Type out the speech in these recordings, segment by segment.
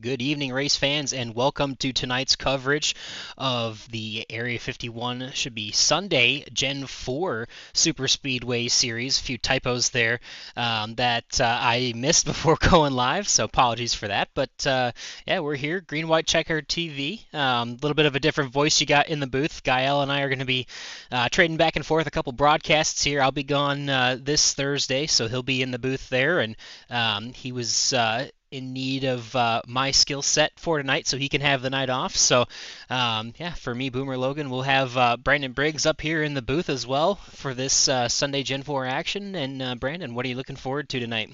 Good evening, race fans, and welcome to tonight's coverage of the Area 51, should be Sunday, Gen 4 Superspeedway Series. A few typos there that I missed before going live, so apologies for that. But yeah, we're here, Green White Checker TV. A little bit of a different voice you got in the booth. Gael and I are going to be trading back and forth a couple broadcasts here. I'll be gone this Thursday, so he'll be in the booth there, and he was in need of my skill set for tonight, so he can have the night off. So, yeah, for me, Boomer Logan, we'll have Brandon Briggs up here in the booth as well for this Sunday Gen 4 action. And Brandon, what are you looking forward to tonight?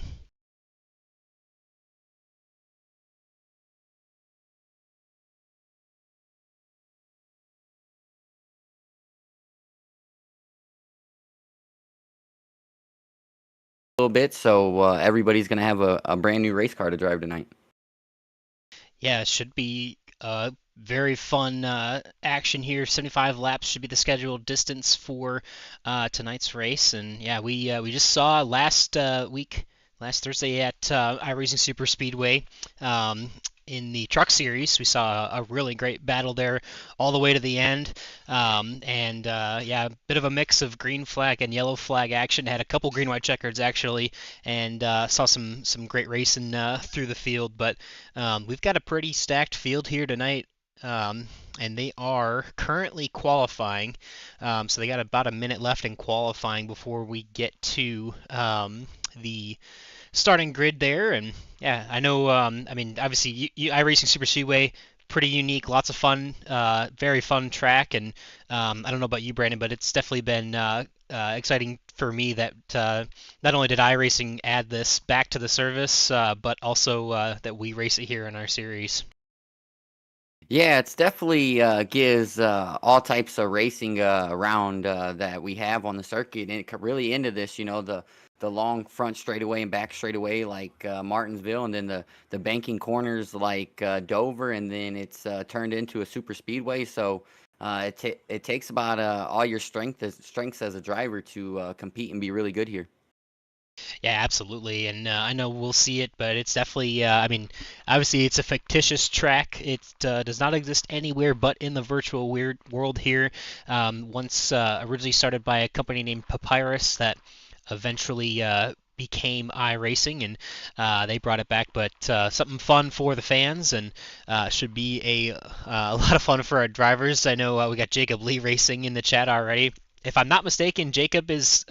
Little bit, so everybody's gonna have a brand new race car to drive tonight. Yeah, it should be very fun action here. 75 laps should be the scheduled distance for tonight's race. And yeah, we just saw last week, last Thursday at iRacing Super Speedway. In the truck series, we saw a really great battle there all the way to the end. And yeah, a bit of a mix of green flag and yellow flag action. Had a couple green white checkers actually, and saw some great racing through the field. But we've got a pretty stacked field here tonight. And they are currently qualifying. So they got about a minute left in qualifying before we get to the starting grid there. And yeah, I know. I mean, obviously, iRacing Super Speedway, pretty unique, lots of fun, very fun track. And I don't know about you, Brandon, but it's definitely been exciting for me that not only did iRacing add this back to the service, but also that we race it here in our series. Yeah, it's definitely gives all types of racing around that we have on the circuit, and it really into this, the long front straightaway and back straightaway like Martinsville, and then the banking corners like Dover, and then it's turned into a super speedway. So it takes about all your strengths as a driver to compete and be really good here. Yeah, absolutely. And I know we'll see it, but it's definitely, I mean, obviously it's a fictitious track. It does not exist anywhere but in the virtual weird world here. Once originally started by a company named Papyrus that eventually became iRacing, and they brought it back. But something fun for the fans, and should be a lot of fun for our drivers. I know we got Jacob Lee Racing in the chat already. If I'm not mistaken, Jacob is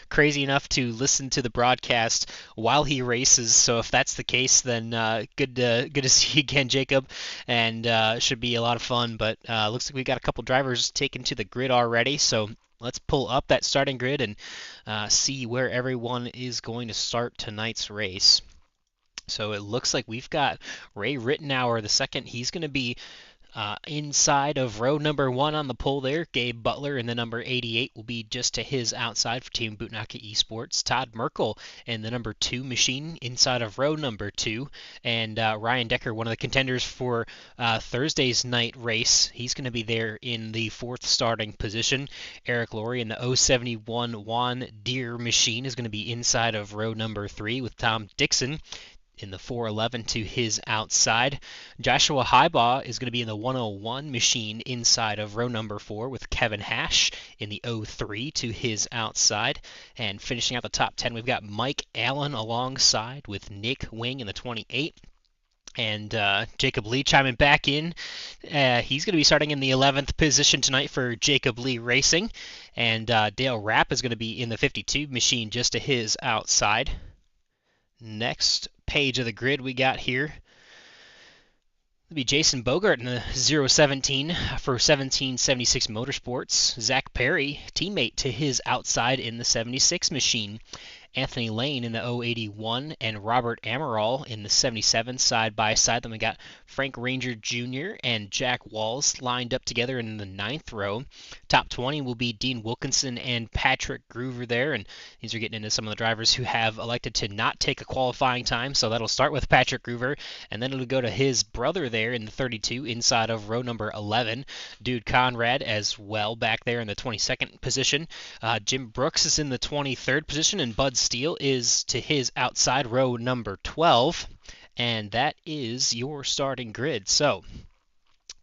crazy enough to listen to the broadcast while he races. So if that's the case, then good to see you again, Jacob, and should be a lot of fun. But looks like we got a couple drivers taken to the grid already. So let's pull up that starting grid and see where everyone is going to start tonight's race. So it looks like we've got Ray Rittenauer the second. He's going to be inside of row number 1 on the pole there. Gabe Butler in the number 88 will be just to his outside for Team Bootnaka Esports. Todd Merkel in the number 2 machine inside of row number 2. And Ryan Decker, one of the contenders for Thursday's night race, he's going to be there in the 4th starting position. Eric Laurie in the 071 Juan Deere machine is going to be inside of row number 3 with Tom Dixon in the 411 to his outside. Joshua Highbaugh is going to be in the 101 machine inside of row number 4 with Kevin Hash in the 03 to his outside. And finishing out the top 10, we've got Mike Allen alongside with Nick Wing in the 28. And Jacob Lee chiming back in. He's going to be starting in the 11th position tonight for Jacob Lee Racing. And Dale Rapp is going to be in the 52 machine just to his outside. Next page of the grid we got here. It'll be Jason Bogart in the 017 for 1776 Motorsports. Zach Perry, teammate to his outside in the 76 machine. Anthony Lane in the 081 and Robert Amaral in the 77 side by side. Then we got Frank Ranger Jr. and Jack Walls lined up together in the 9th row. Top 20 will be Dean Wilkinson and Patrick Groover there, and these are getting into some of the drivers who have elected to not take a qualifying time. So that'll start with Patrick Groover, and then it'll go to his brother there in the 32 inside of row number 11. Dude Conrad as well back there in the 22nd position. Jim Brooks is in the 23rd position, and Bud Steele is to his outside row number 12. and that is your starting grid. So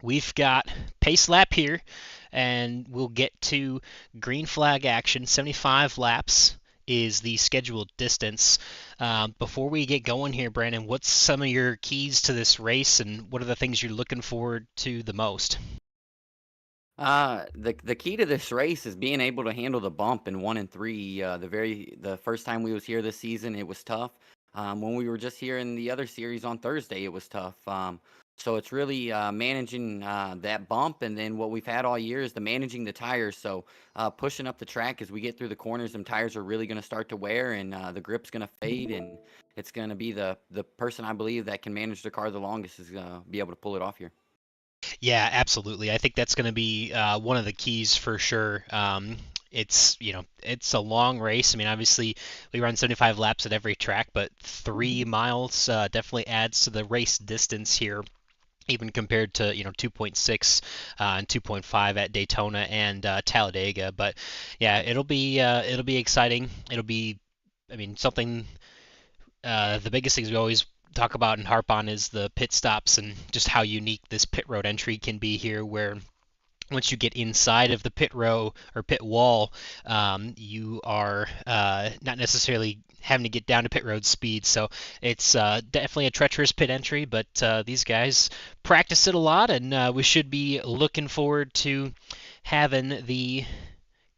we've got pace lap here, and we'll get to green flag action. 75 laps is the scheduled distance. Before we get going here, Brandon, what's some of your keys to this race, and what are the things you're looking forward to the most? The key to this race is being able to handle the bump in 1 and 3. The first time we was here this season, it was tough. When we were just here in the other series on Thursday, it was tough. So it's really managing that bump, and then what we've had all year is the managing the tires. So pushing up the track as we get through the corners, them tires are really going to start to wear, and the grip's going to fade, and it's going to be the person I believe that can manage the car the longest is going to be able to pull it off here. Yeah, absolutely. I think that's going to be one of the keys for sure. It's a long race. I mean, obviously we run 75 laps at every track, but 3 miles definitely adds to the race distance here, even compared to 2.6 and 2.5 at Daytona and Talladega. But yeah, it'll be exciting. It'll be, I mean, something. The biggest things we always talk about and harp on is the pit stops and just how unique this pit road entry can be here, where once you get inside of the pit row or pit wall, you are not necessarily having to get down to pit road speed. So it's definitely a treacherous pit entry, but these guys practice it a lot, and we should be looking forward to having the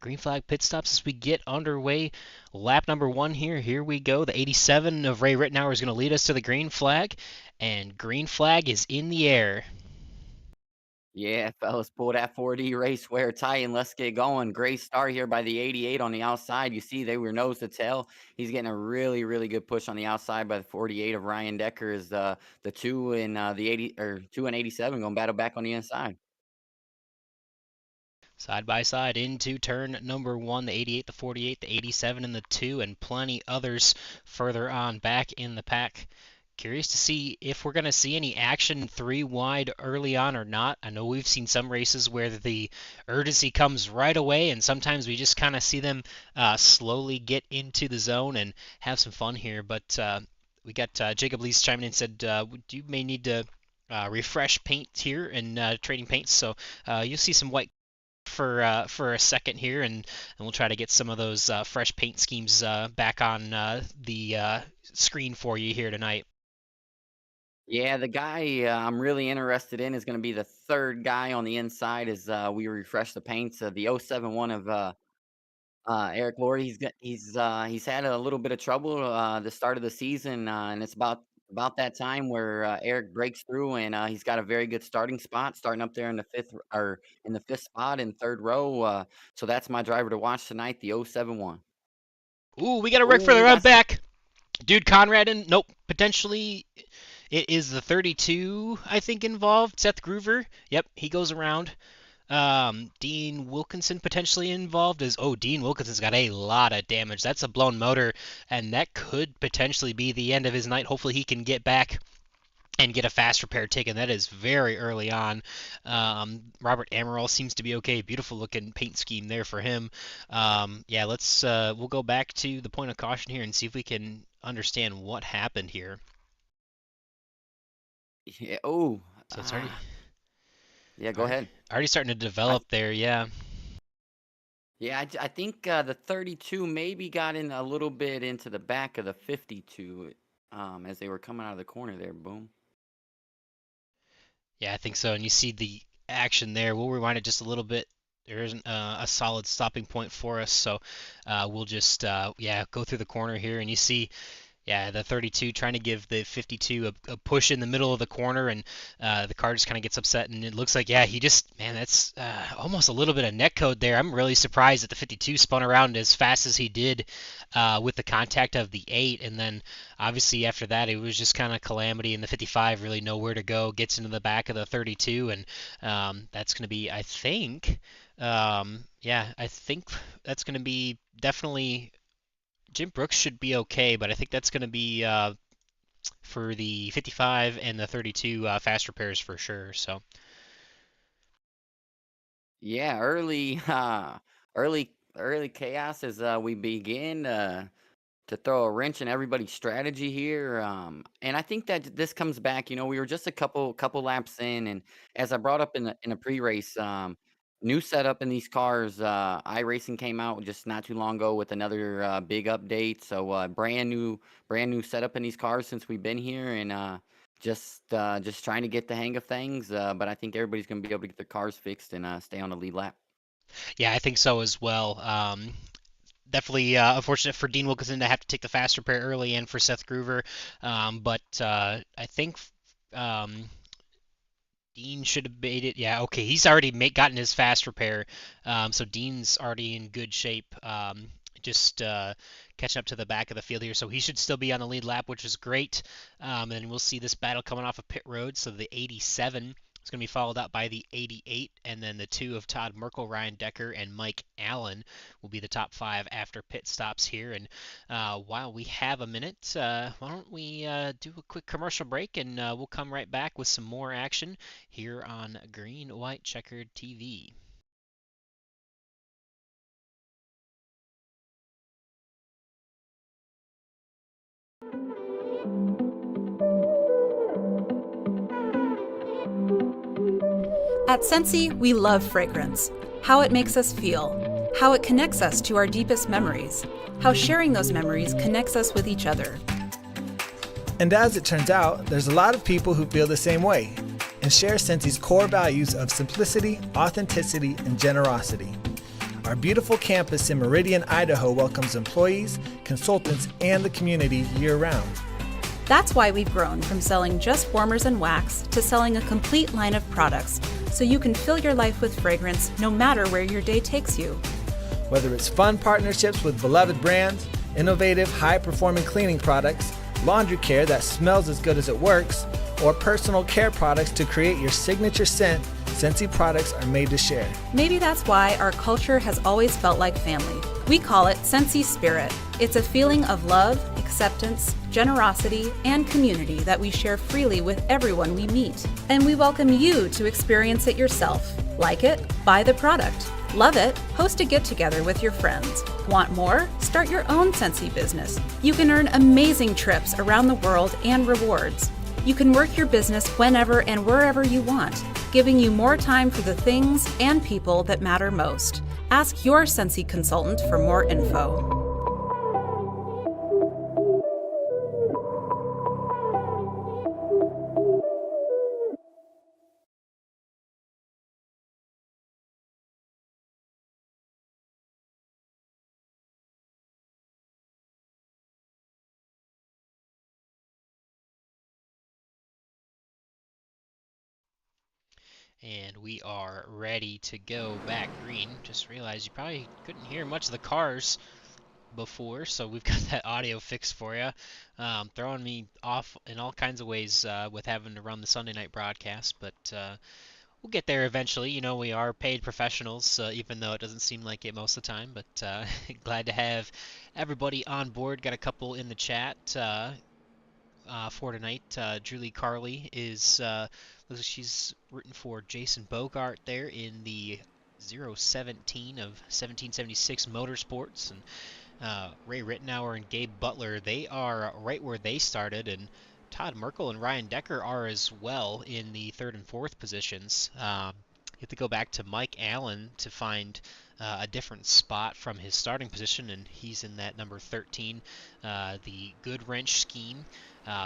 green flag pit stops as we get underway. Lap number one here. Here we go. The 87 of Ray Rittenauer is going to lead us to the green flag, and green flag is in the air. Yeah, fellas, pull that 4D race wear tight and let's get going. Great start here by the 88 on the outside. You see they were nose to tail. He's getting a really, really good push on the outside by the 48 of Ryan Decker is the two and the 80 or 2 and 87 going to battle back on the inside. Side by side into turn number one, the 88, the 48, the 87, and the 2, and plenty others further on back in the pack. Curious to see if we're going to see any action three wide early on or not. I know we've seen some races where the urgency comes right away, and sometimes we just kind of see them slowly get into the zone and have some fun here. But we got Jacob Lees chiming in and said you may need to refresh paint here and trading paints, so you'll see some white for a second here, and we'll try to get some of those fresh paint schemes back on the screen for you here tonight. Yeah, the guy I'm really interested in is going to be the third guy on the inside as we refresh the paints. The 071 of Eric Lord, he's had a little bit of trouble the start of the season, and it's about that time where Eric breaks through, and he's got a very good starting spot, starting up there in the fifth spot in third row. So that's my driver to watch tonight, the 071. Ooh, we got a wreck Oh, further we on got some. back. Dude, Conrad, and nope, potentially it is the 32, I think, involved. Seth Groover. Yep, he goes around. Dean Wilkinson potentially involved is Dean Wilkinson's got a lot of damage. That's a blown motor, and that could potentially be the end of his night. Hopefully he can get back and get a fast repair taken. That is very early on. Robert Amaral seems to be okay. Beautiful looking paint scheme there for him. Yeah, we'll go back to the point of caution here and see if we can understand what happened here. Yeah, oh, So it's already yeah, go already, ahead. already starting to I develop there. Yeah. Yeah, I think the 32 maybe got in a little bit into the back of the 52 as they were coming out of the corner there. Boom. Yeah, I think so. And you see the action there. We'll rewind it just a little bit. There isn't a solid stopping point for us, so we'll just yeah, go through the corner here, and you see, yeah, the 32 trying to give the 52 a push in the middle of the corner, and the car just kind of gets upset, and it looks like, yeah, he just, man, that's almost a little bit of net code there. I'm really surprised that the 52 spun around as fast as he did with the contact of the 8, and then obviously after that it was just kind of calamity, and the 55 really nowhere to go, gets into the back of the 32, and that's going to be, I think, yeah, I think that's going to be definitely Jim Brooks should be okay, but I think that's going to be for the 55 and the 32 fast repairs for sure. So Yeah, early chaos as we begin. to throw a wrench in everybody's strategy here. And I think that this comes back. We were just a couple laps in, and as I brought up in the pre-race, new setup in these cars. iRacing came out just not too long ago with another big update. So brand new setup in these cars since we've been here, and just trying to get the hang of things. But I think everybody's going to be able to get their cars fixed and stay on the lead lap. Yeah, I think so as well. Definitely unfortunate for Dean Wilkinson to have to take the fast repair early and for Seth Groover. But I think um, Dean should have made it. Yeah, okay. He's already gotten his fast repair, so Dean's already in good shape. Just catching up to the back of the field here, so he should still be on the lead lap, which is great. And we'll see this battle coming off of pit road. So the 87 is going to be followed up by the 88, and then the two of Todd Merkel, Ryan Decker, and Mike Allen will be the top five after pit stops here. And while we have a minute, why don't we do a quick commercial break, and we'll come right back with some more action here on Green White Checkered TV. At Scentsy, we love fragrance, how it makes us feel, how it connects us to our deepest memories, how sharing those memories connects us with each other. And as it turns out, there's a lot of people who feel the same way and share Scenty's core values of simplicity, authenticity, and generosity. Our beautiful campus in Meridian, Idaho welcomes employees, consultants, and the community year-round. That's why we've grown from selling just warmers and wax to selling a complete line of products, so you can fill your life with fragrance no matter where your day takes you. Whether it's fun partnerships with beloved brands, innovative, high-performing cleaning products, laundry care that smells as good as it works, or personal care products to create your signature scent, Scentsy products are made to share. Maybe that's why our culture has always felt like family. We call it Scentsy Spirit. It's a feeling of love, acceptance, generosity, and community that we share freely with everyone we meet. And we welcome you to experience it yourself. Like it? Buy the product. Love it? Host a get-together with your friends. Want more? Start your own Scentsy business. You can earn amazing trips around the world and rewards. You can work your business whenever and wherever you want, giving you more time for the things and people that matter most. Ask your Scentsy consultant for more info. And we are ready to go back green. Just realized you probably couldn't hear much of the cars before, so we've got that audio fixed for you. Throwing me off in all kinds of ways with having to run the Sunday night broadcast, but we'll get there eventually. We are paid professionals, even though it doesn't seem like it most of the time, but glad to have everybody on board. Got a couple in the chat. For tonight. Julie Carley looks like she's rooting for Jason Bogart there in the 017 of 1776 Motorsports, and Ray Rittenauer and Gabe Butler, they are right where they started, and Todd Merkel and Ryan Decker are as well in the third and fourth positions. You have to go back to Mike Allen to find a different spot from his starting position, and he's in that number 13, the Good Wrench scheme.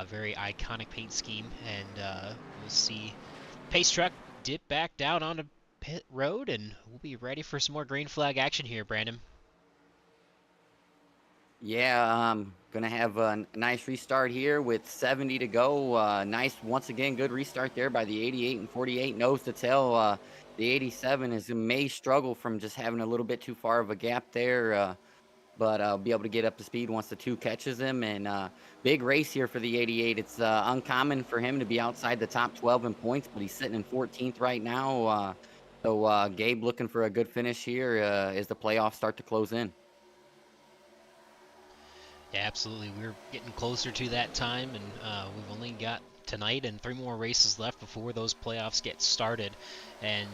Very iconic paint scheme, and we'll see pace truck dip back down onto pit road, and we'll be ready for some more green flag action here, Brandon. Yeah, gonna have a nice restart here with 70 to go. Nice, once again, good restart there by the 88 and 48. Nose to tail, the 87 may struggle from just having a little bit too far of a gap there, but be able to get up to speed once the two catches him. And big race here for the 88. It's uncommon for him to be outside the top 12 in points, but he's sitting in 14th right now. So Gabe looking for a good finish here as the playoffs start to close in. Yeah, absolutely. We're getting closer to that time, and we've only got tonight and 3 more races left before those playoffs get started, and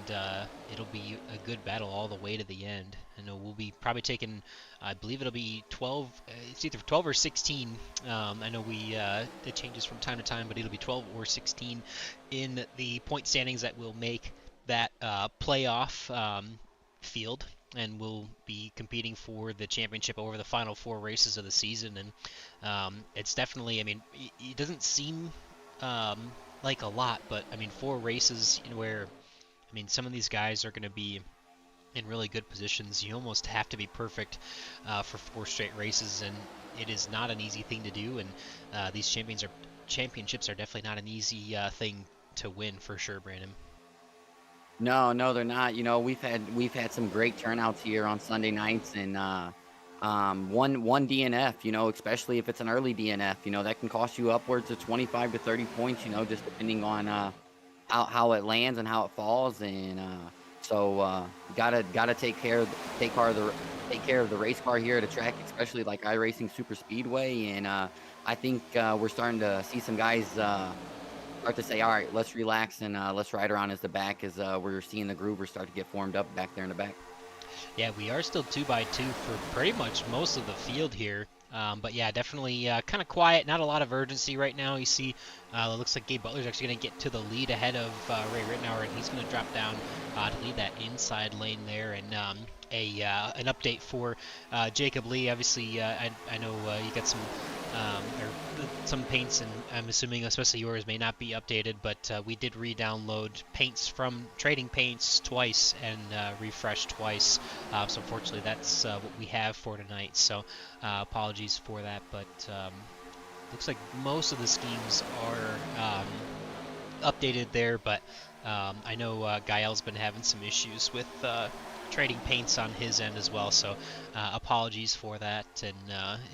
it'll be a good battle all the way to the end. I know we'll be probably taking, I believe it'll be 12, it's either 12 or 16. I know it changes from time to time, but it'll be 12 or 16 in the point standings that will make that playoff field, and we'll be competing for the championship over the final 4 races of the season. And it's definitely, I mean, it doesn't seem like a lot, but I mean, 4 races where, I mean, some of these guys are going to be in really good positions. You almost have to be perfect for 4 straight races, and it is not an easy thing to do. And these championships are definitely not an easy thing to win, for sure, Brandon. No, they're not. We've had some great turnouts here on Sunday nights, and one DNF. Especially if it's an early DNF. That can cost you upwards of 25 to 30 points. Just depending on how it lands and how it falls, and so gotta take care of the race car here at a track, especially like iRacing Superspeedway. And I think we're starting to see some guys start to say, all right, let's relax and let's ride around as the back, as we're seeing the groovers start to get formed up back there in the back. Yeah, we are still 2x2 for pretty much most of the field here. But yeah, definitely kind of quiet, not a lot of urgency right now. You see, it looks like Gabe Butler's actually going to get to the lead ahead of Ray Rittenauer, and he's going to drop down to lead that inside lane there. And an update for Jacob Lee. Obviously, I know you got some paints, and I'm assuming especially yours may not be updated, but we did re-download paints from Trading Paints twice and refresh twice. So unfortunately, that's what we have for tonight. So apologies for that, but looks like most of the schemes are updated there, but I know Gael's been having some issues with trading paints on his end as well, so apologies for that. And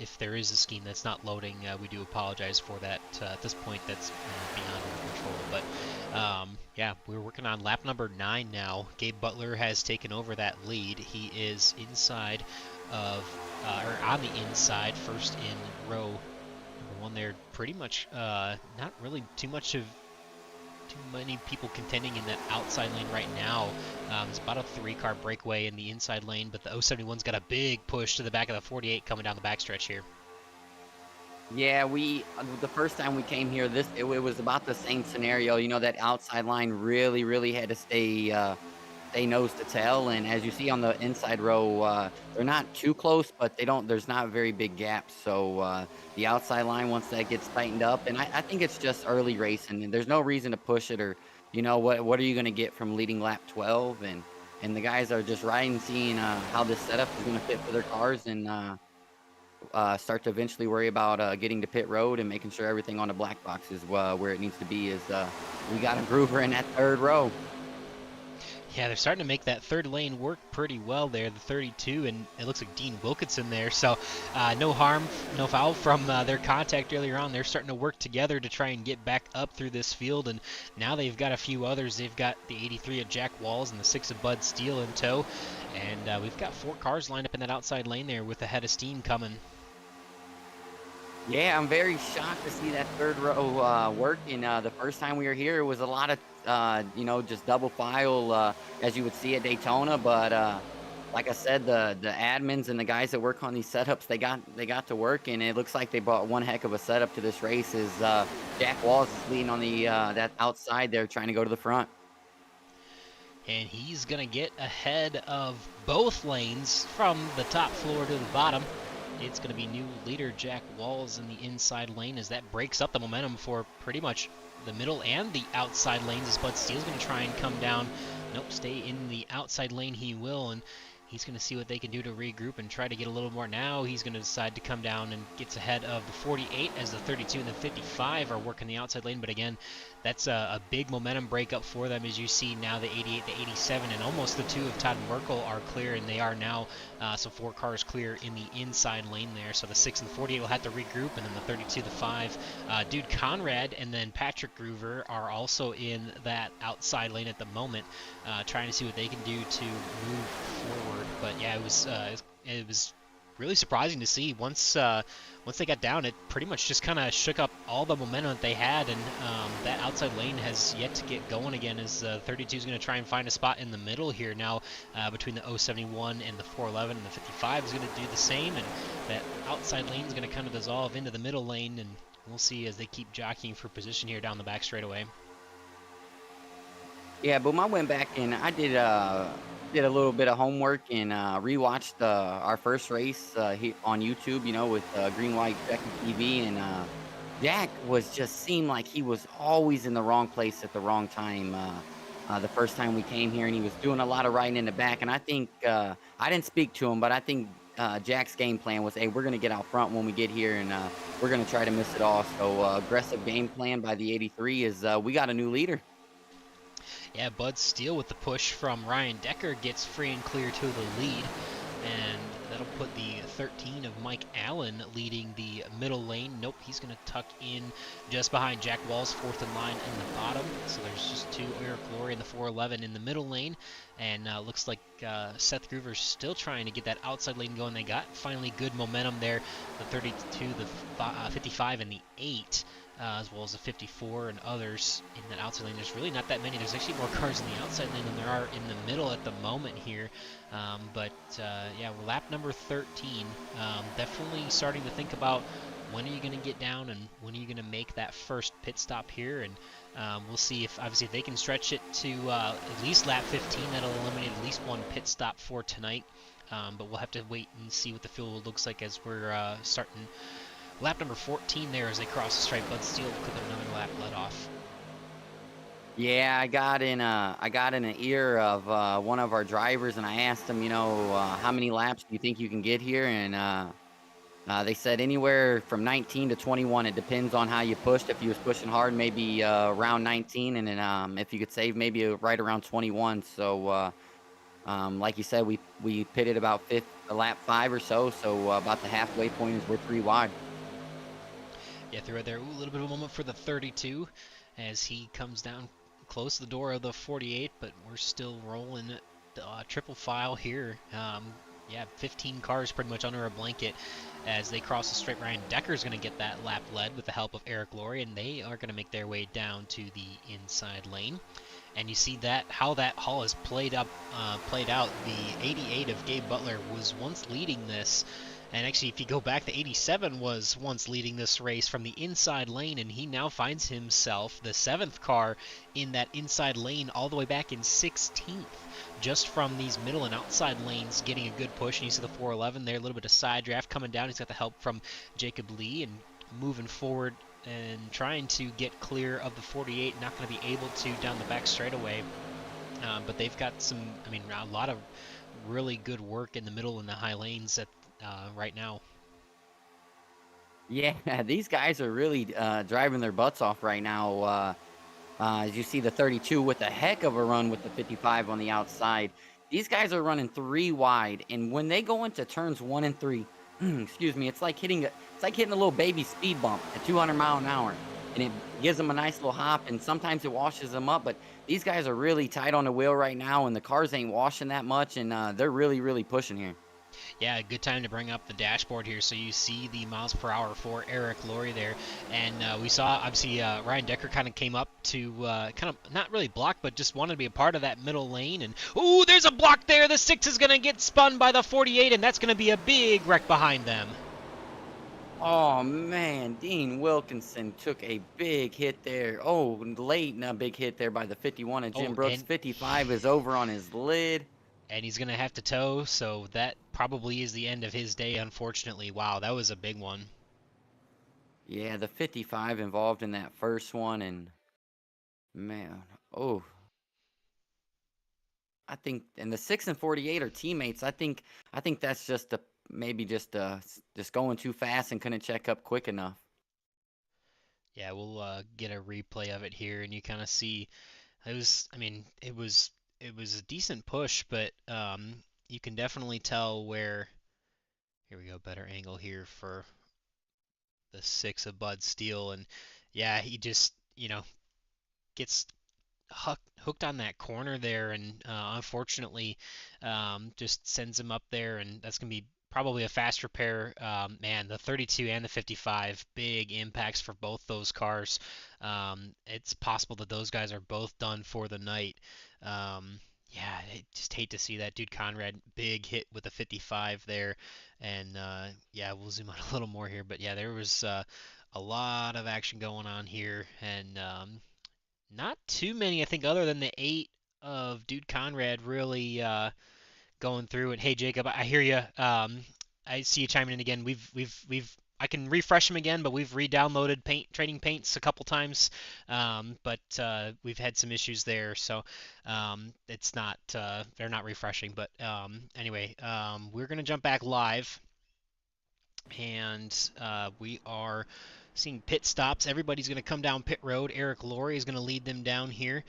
if there is a scheme that's not loading, we do apologize for that. At this point, that's beyond our control. But yeah, we're working on lap number 9 now. Gabe Butler has taken over that lead. He is inside of, or on the inside, first in row number 1 there. Pretty much not really too many people contending in that outside lane right now. It's about a 3-car breakaway in the inside lane, but the 071's got a big push to the back of the 48 coming down the backstretch here. Yeah, the first time we came here, it was about the same scenario. That outside line really had to stay nose to tail, and as you see on the inside row, they're not too close, but there's not very big gaps. So the outside line, once that gets tightened up, and I think it's just early racing, and there's no reason to push it, or what are you going to get from leading lap 12, and the guys are just riding, seeing how this setup is going to fit for their cars, and start to eventually worry about getting to pit road and making sure everything on the black box is where it needs to be. Is we got a groover in that 3rd row. Yeah, they're starting to make that 3rd lane work pretty well there, the 32, and it looks like Dean Wilkinson there. So no harm, no foul from their contact earlier on. They're starting to work together to try and get back up through this field, and now they've got a few others. They've got the 83 of Jack Walls and the 6 of Bud Steele in tow, and we've got 4 cars lined up in that outside lane there with a head of steam coming. Yeah, I'm very shocked to see that 3rd row working. The first time we were here, it was a lot of just double file, as you would see at Daytona. But like I said, the admins and the guys that work on these setups, they got to work, and it looks like they brought one heck of a setup to this race. As Jack Walls is leading on the that outside there, trying to go to the front. And he's gonna get ahead of both lanes from the top floor to the bottom. It's going to be new leader Jack Walls in the inside lane, as that breaks up the momentum for pretty much the middle and the outside lanes, as Bud Steele's going to try and come down. Nope, stay in the outside lane he will, and he's going to see what they can do to regroup and try to get a little more. Now he's going to decide to come down and gets ahead of the 48, as the 32 and the 55 are working the outside lane. But again, that's a big momentum breakup for them, as you see now the 88, the 87, and almost the 2 of Todd Merkel are clear, and they are now so 4 cars clear in the inside lane there. So the 6 and the 48 will have to regroup, and then the 32, the 5, Dude Conrad and then Patrick Groover are also in that outside lane at the moment, trying to see what they can do to move forward. But yeah, it was really surprising to see. Once they got down, it pretty much just kind of shook up all the momentum that they had, and that outside lane has yet to get going again. As 32 is going to try and find a spot in the middle here now, between the 071 and the 411, and the 55 is going to do the same, and that outside lane is going to kind of dissolve into the middle lane, and we'll see as they keep jockeying for position here down the back straightaway. Yeah, boom. I went back and I did a little bit of homework and rewatched our first race on YouTube. You know, with Green White Becky TV, and Jack was just seemed like he was always in the wrong place at the wrong time. The first time we came here, and he was doing a lot of riding in the back. And I think I didn't speak to him, but I think Jack's game plan was, hey, we're gonna get out front when we get here, and we're gonna try to miss it all. So aggressive game plan by the 83 is we got a new leader. Yeah, Bud Steele with the push from Ryan Decker gets free and clear to the lead, and that'll put the 13 of Mike Allen leading the middle lane. Nope, he's going to tuck in just behind Jack Walls, fourth in line in the bottom. So there's just two, Eric Glory and the 411 in the middle lane, and looks like Seth Groover's still trying to get that outside lane going. They got finally good momentum there, the 32, the 55, and the 8. As well as the 54 and others in that outside lane. There's really not that many. There's actually more cars in the outside lane than there are in the middle at the moment here. Yeah, lap number 13. Definitely starting to think about when are you going to get down and when are you going to make that first pit stop here. And we'll see if, obviously, if they can stretch it to at least lap 15. That'll eliminate at least one pit stop for tonight. But we'll have to wait and see what the field looks like as we're starting lap number 14 there as they cross the stripe. Bud Steele could have another lap let off. Yeah, I got in an ear of one of our drivers, and I asked him, you know, how many laps do you think you can get here? And they said anywhere from 19 to 21. It depends on how you pushed. If you was pushing hard, maybe around 19, and then if you could save, maybe right around 21. So, like you said, we pitted about lap 5 or so. So about the halfway point is we're 3 wide. Yeah, through right there. Ooh, a little bit of a moment for the 32 as he comes down close to the door of the 48, but we're still rolling triple file here. Yeah, 15 cars pretty much under a blanket as they cross the straight. Ryan Decker's going to get that lap led with the help of Eric Laurie, and they are going to make their way down to the inside lane. And you see that how that haul has played out. The 88 of Gabe Butler was once leading this. And actually, if you go back, the 87 was once leading this race from the inside lane, and he now finds himself the 7th car in that inside lane all the way back in 16th, just from these middle and outside lanes getting a good push. And you see the 411 there, a little bit of side draft coming down. He's got the help from Jacob Lee and moving forward and trying to get clear of the 48. Not going to be able to down the back straightaway. But they've got a lot of really good work in the middle and the high lanes right now. Yeah, these guys are really driving their butts off right now. As you see the 32 with a heck of a run with the 55 on the outside. These guys are running 3 wide, and when they go into turns 1 and 3, excuse me, it's like hitting a little baby speed bump at 200 mile an hour, and it gives them a nice little hop, and sometimes it washes them up. But these guys are really tight on the wheel right now, and the cars ain't washing that much, and they're really, really pushing here. Yeah, good time to bring up the dashboard here. So you see the miles per hour for Eric Laurie there. And we saw, obviously, Ryan Decker kind of came up to kind of not really block, but just wanted to be a part of that middle lane. And, ooh, there's a block there. The 6 is going to get spun by the 48, and that's going to be a big wreck behind them. Oh, man, Dean Wilkinson took a big hit there. Oh, late and a big hit there by the 51 of Jim Brooks. 55 is over on his lid. And he's going to have to tow, so that probably is the end of his day, unfortunately. Wow, that was a big one. Yeah, the 55 involved in that first one, and man, oh. I think, and the 6 and 48 are teammates. I think that's just maybe just going too fast and couldn't check up quick enough. Yeah, we'll get a replay of it here, and you kind of see it was a decent push, but you can definitely tell where. Here we go, better angle here for the 6 of Bud Steele, and yeah, he just gets hooked on that corner there, and unfortunately, just sends him up there, and that's gonna be probably a faster pair. Man, the 32 and the 55, big impacts for both those cars. It's possible that those guys are both done for the night. Yeah, I just hate to see that. Dude Conrad, big hit with the 55 there. And yeah, we'll zoom out a little more here. But yeah, there was a lot of action going on here. And not too many, I think, other than the 8 of Dude Conrad really going through. And hey, Jacob, I hear you. I see you chiming in again. I can refresh them again, but we've re-downloaded Trading Paints a couple times, but we've had some issues there, so it's not they're not refreshing. But anyway, we're gonna jump back live, and we are seeing pit stops. Everybody's going to come down pit road. Eric Laurie is going to lead them down here,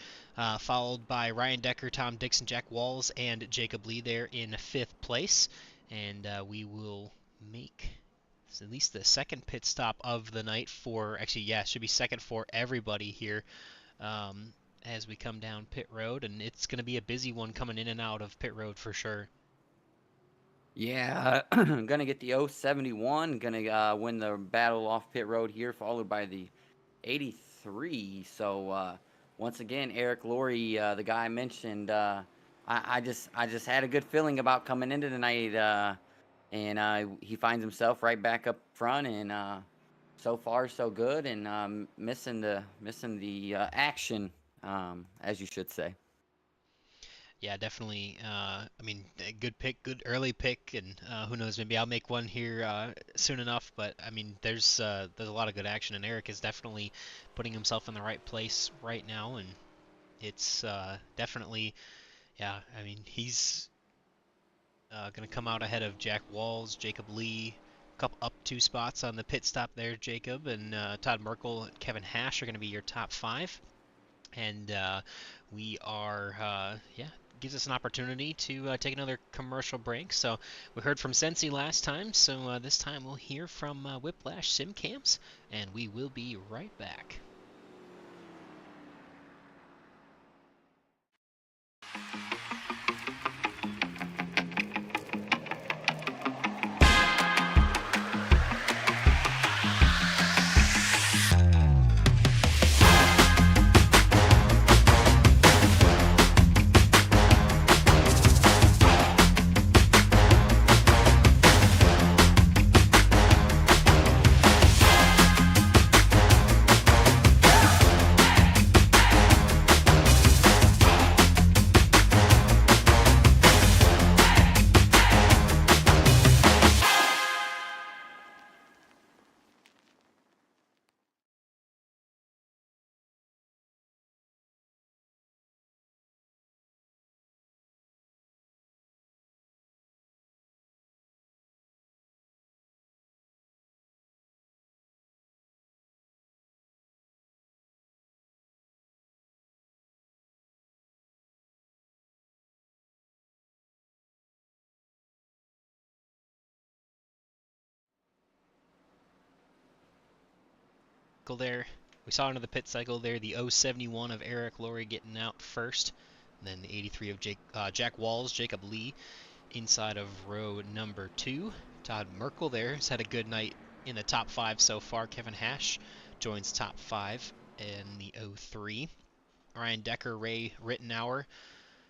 followed by Ryan Decker, Tom Dixon, Jack Walls, and Jacob Lee there in 5th place. And we will make at least the second pit stop of the night for, actually, yeah, it should be second for everybody here as we come down pit road. And it's going to be a busy one coming in and out of pit road for sure. Yeah, gonna get the 071, gonna win the battle off pit road here, followed by the 83. So once again, Eric Laurie, the guy I mentioned, I just had a good feeling about coming into tonight, and he finds himself right back up front, and so far so good, and missing the action, as you should say. Yeah, definitely. I mean, a good pick, good early pick, and who knows, maybe I'll make one here soon enough. But I mean, there's a lot of good action, and Eric is definitely putting himself in the right place right now, and it's definitely, yeah. I mean, he's gonna come out ahead of Jack Walls, Jacob Lee, couple up 2 spots on the pit stop there, Jacob, and Todd Merkel and Kevin Hash are gonna be your top 5, and we are, yeah. Gives us an opportunity to take another commercial break. So we heard from Sensi last time, so this time we'll hear from Whiplash Simcams, and we will be right back. There, we saw into the pit cycle there, the 071 of Eric Laurie getting out first, and then the 83 of Jack Walls, Jacob Lee inside of row number 2. Todd Merkel there has had a good night in the top 5 so far. Kevin Hash joins top 5 in the 03. Ryan Decker, Ray Rittenauer,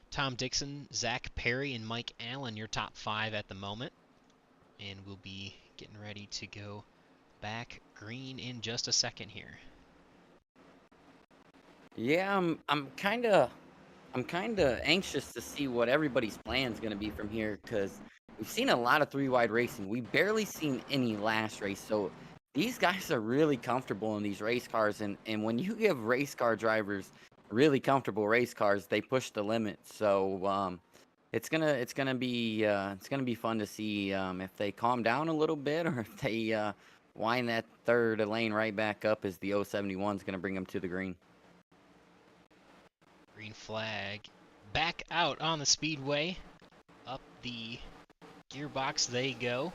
Tom Dixon, Zach Perry, and Mike Allen, your top 5 at the moment. And we'll be getting ready to go back green in just a second here. Yeah, I'm kind of anxious to see what everybody's plan is going to be from here, because we've seen a lot of 3-wide racing. We've barely seen any last race, so these guys are really comfortable in these race cars, and when you give race car drivers really comfortable race cars, they push the limit. So it's gonna be fun to see if they calm down a little bit, or if they wind that third lane right back up, as the 071 is going to bring them to the green. Green flag. Back out on the speedway. Up the gearbox they go.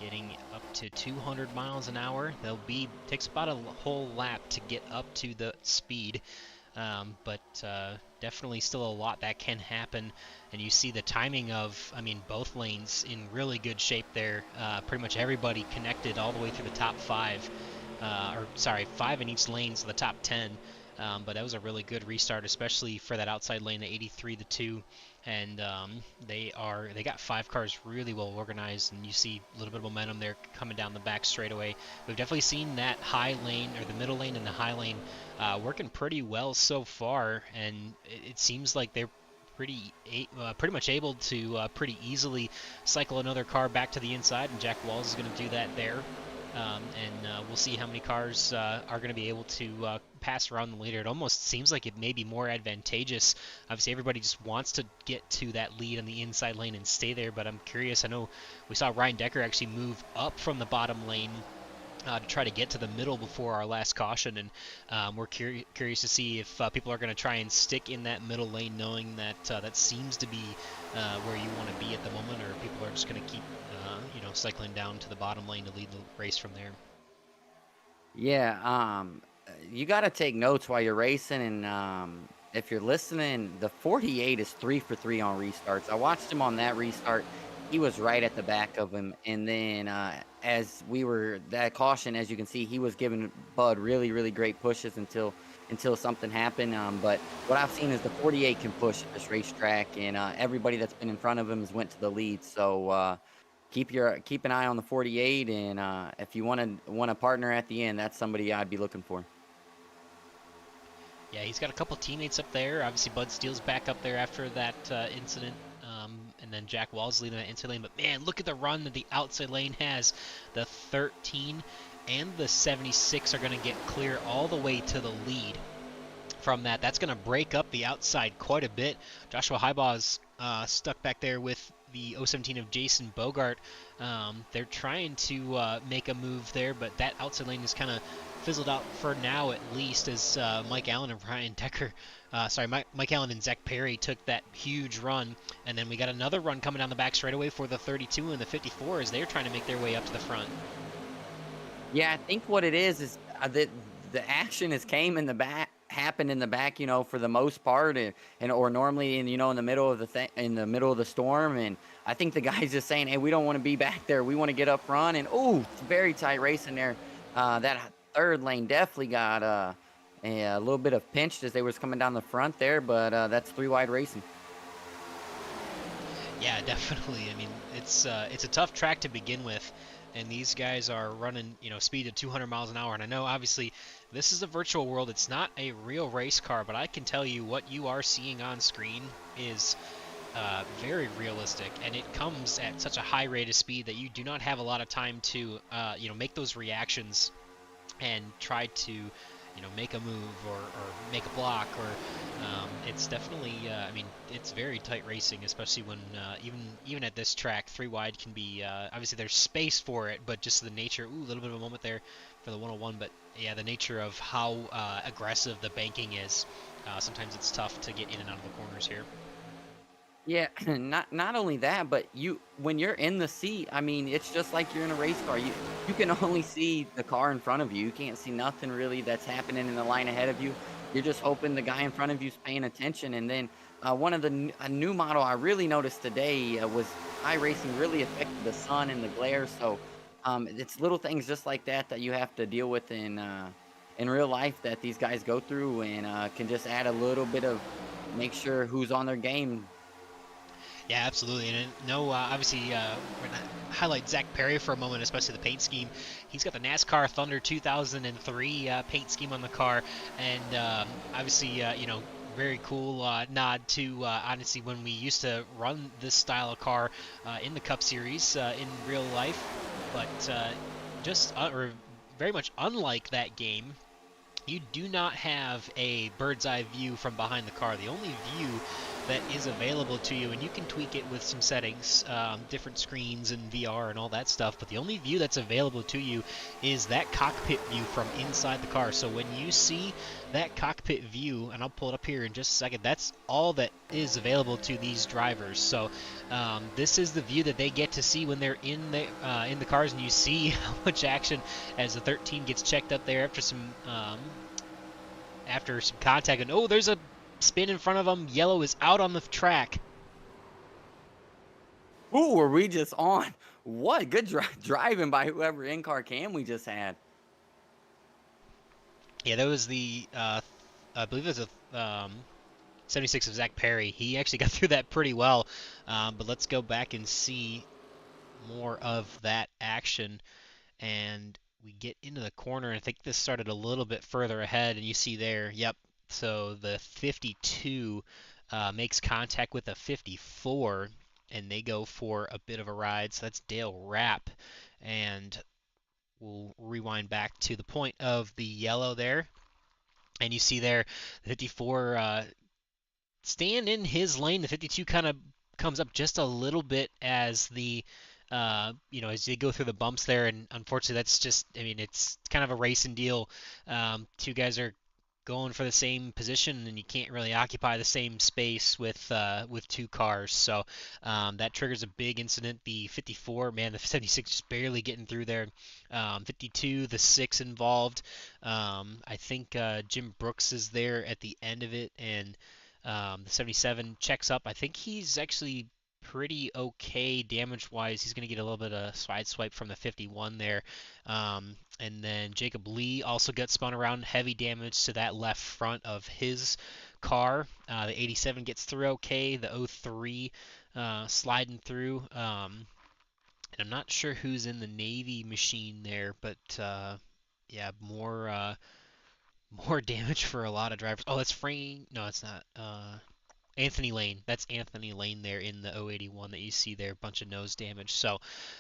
Getting up to 200 miles an hour. Takes about a whole lap to get up to the speed. but definitely still a lot that can happen. And you see the timing of, I mean, both lanes in really good shape there. Pretty much everybody connected all the way through the top 5, or sorry, 5 in each lane, so the top 10. But that was a really good restart, especially for that outside lane, the 83, the 2. And they got 5 cars really well organized, and you see a little bit of momentum there coming down the back straightaway. We've definitely seen that high lane, or the middle lane and the high lane, working pretty well so far, and it seems like they're pretty much able to pretty easily cycle another car back to the inside, and Jack Walls is going to do that there. And we'll see how many cars are going to be able to pass around the leader. It almost seems like it may be more advantageous. Obviously, everybody just wants to get to that lead in the inside lane and stay there, but I'm curious. I know we saw Ryan Decker actually move up from the bottom lane to try to get to the middle before our last caution, and we're curious to see if people are going to try and stick in that middle lane, knowing that that seems to be where you want to be at the moment, or people are just going to keep cycling down to the bottom lane to lead the race from there. Yeah, you got to take notes while you're racing, and if you're listening, the 48 is 3 for 3 on restarts. I watched him on that restart. He was right at the back of him, and then as we were that caution, as you can see, he was giving Bud really, really great pushes until something happened. But what I've seen is the 48 can push at this racetrack, and everybody that's been in front of him has went to the lead. So keep an eye on the 48, and if you want a partner at the end, that's somebody I'd be looking for. Yeah, he's got a couple teammates up there. Obviously, Bud Steele's back up there after that incident, and then Jack Walls leading that inside lane. But man, look at the run that the outside lane has. The 13 and the 76 are going to get clear all the way to the lead from that. That's going to break up the outside quite a bit. Joshua Highbaugh's stuck back there with the 017 of Jason Bogart. They're trying to make a move there, but that outside lane is kind of fizzled out for now, at least, as Mike Allen and Ryan Decker, Mike Allen and Zach Perry took that huge run, and then we got another run coming down the back straightaway for the 32 and the 54 as they're trying to make their way up to the front. Yeah, I think what it is that the action came in the back, happened in the back, for the most part, and or normally in the middle of the storm, and I think the guys just saying, hey, we don't want to be back there, we want to get up front, and it's very tight racing there. That third lane definitely got a little bit of pinched as they was coming down the front there, but that's 3 wide racing. Yeah, definitely. I mean, it's a tough track to begin with, and these guys are running, speed of 200 miles an hour. And I know, obviously, this is a virtual world. It's not a real race car, but I can tell you what you are seeing on screen is very realistic, and it comes at such a high rate of speed that you do not have a lot of time to, make those reactions and try to, make a move or make a block, or it's definitely, it's very tight racing, especially when even at this track, 3 wide can be, obviously there's space for it, but just the nature, a little bit of a moment there for the 101, but yeah, the nature of how aggressive the banking is, sometimes it's tough to get in and out of the corners here. Yeah, not only that, but when you're in the seat, it's just like you're in a race car. You can only see the car in front of you. You can't see nothing really that's happening in the line ahead of you. You're just hoping the guy in front of you's paying attention. And then one of a new model I really noticed today was iRacing really affected the sun and the glare. So it's little things just like that you have to deal with in real life that these guys go through, and can just add a little bit of make sure who's on their game. Yeah, absolutely. And obviously, we're going to highlight Zach Perry for a moment, especially the paint scheme. He's got the NASCAR Thunder 2003 paint scheme on the car, and obviously, very cool nod to honestly when we used to run this style of car in the Cup Series in real life, but or very much unlike that game. You do not have a bird's eye view from behind the car. The only view that is available to you, and you can tweak it with some settings, different screens and VR and all that stuff, but the only view that's available to you is that cockpit view from inside the car. So when you see that cockpit view, and I'll pull it up here in just a second, that's all that is available to these drivers. So this is the view that they get to see when they're in the cars, and you see how much action as the 13 gets checked up there after some after some contact, and oh, there's a spin in front of him. Yellow is out on the track. Ooh, were we just on? What good driving by whoever in-car cam we just had. Yeah, that was the, I believe it was a 76 of Zach Perry. He actually got through that pretty well, but let's go back and see more of that action. And we get into the corner, and I think this started a little bit further ahead, and you see there, yep, so the 52 makes contact with a 54, and they go for a bit of a ride. So that's Dale Rapp, and we'll rewind back to the point of the yellow there, and you see there the 54 staying in his lane. The 52 kind of comes up just a little bit as the as they go through the bumps there, and unfortunately that's just, I mean, it's kind of a racing deal. Two guys are going for the same position, and you can't really occupy the same space with two cars. So that triggers a big incident. The 54, man, the 76 just barely getting through there. 52, the 6 involved. I think Jim Brooks is there at the end of it, and the 77 checks up. I think he's actually pretty okay damage-wise. He's going to get a little bit of side swipe from the 51 there. And then Jacob Lee also gets spun around, heavy damage to that left front of his car. The 87 gets through okay. The 03 sliding through. And I'm not sure who's in the Navy machine there, but yeah, more damage for a lot of drivers. Oh, that's Frank. No, it's not. Anthony Lane. That's Anthony Lane there in the 081 that you see there. Bunch of nose damage. So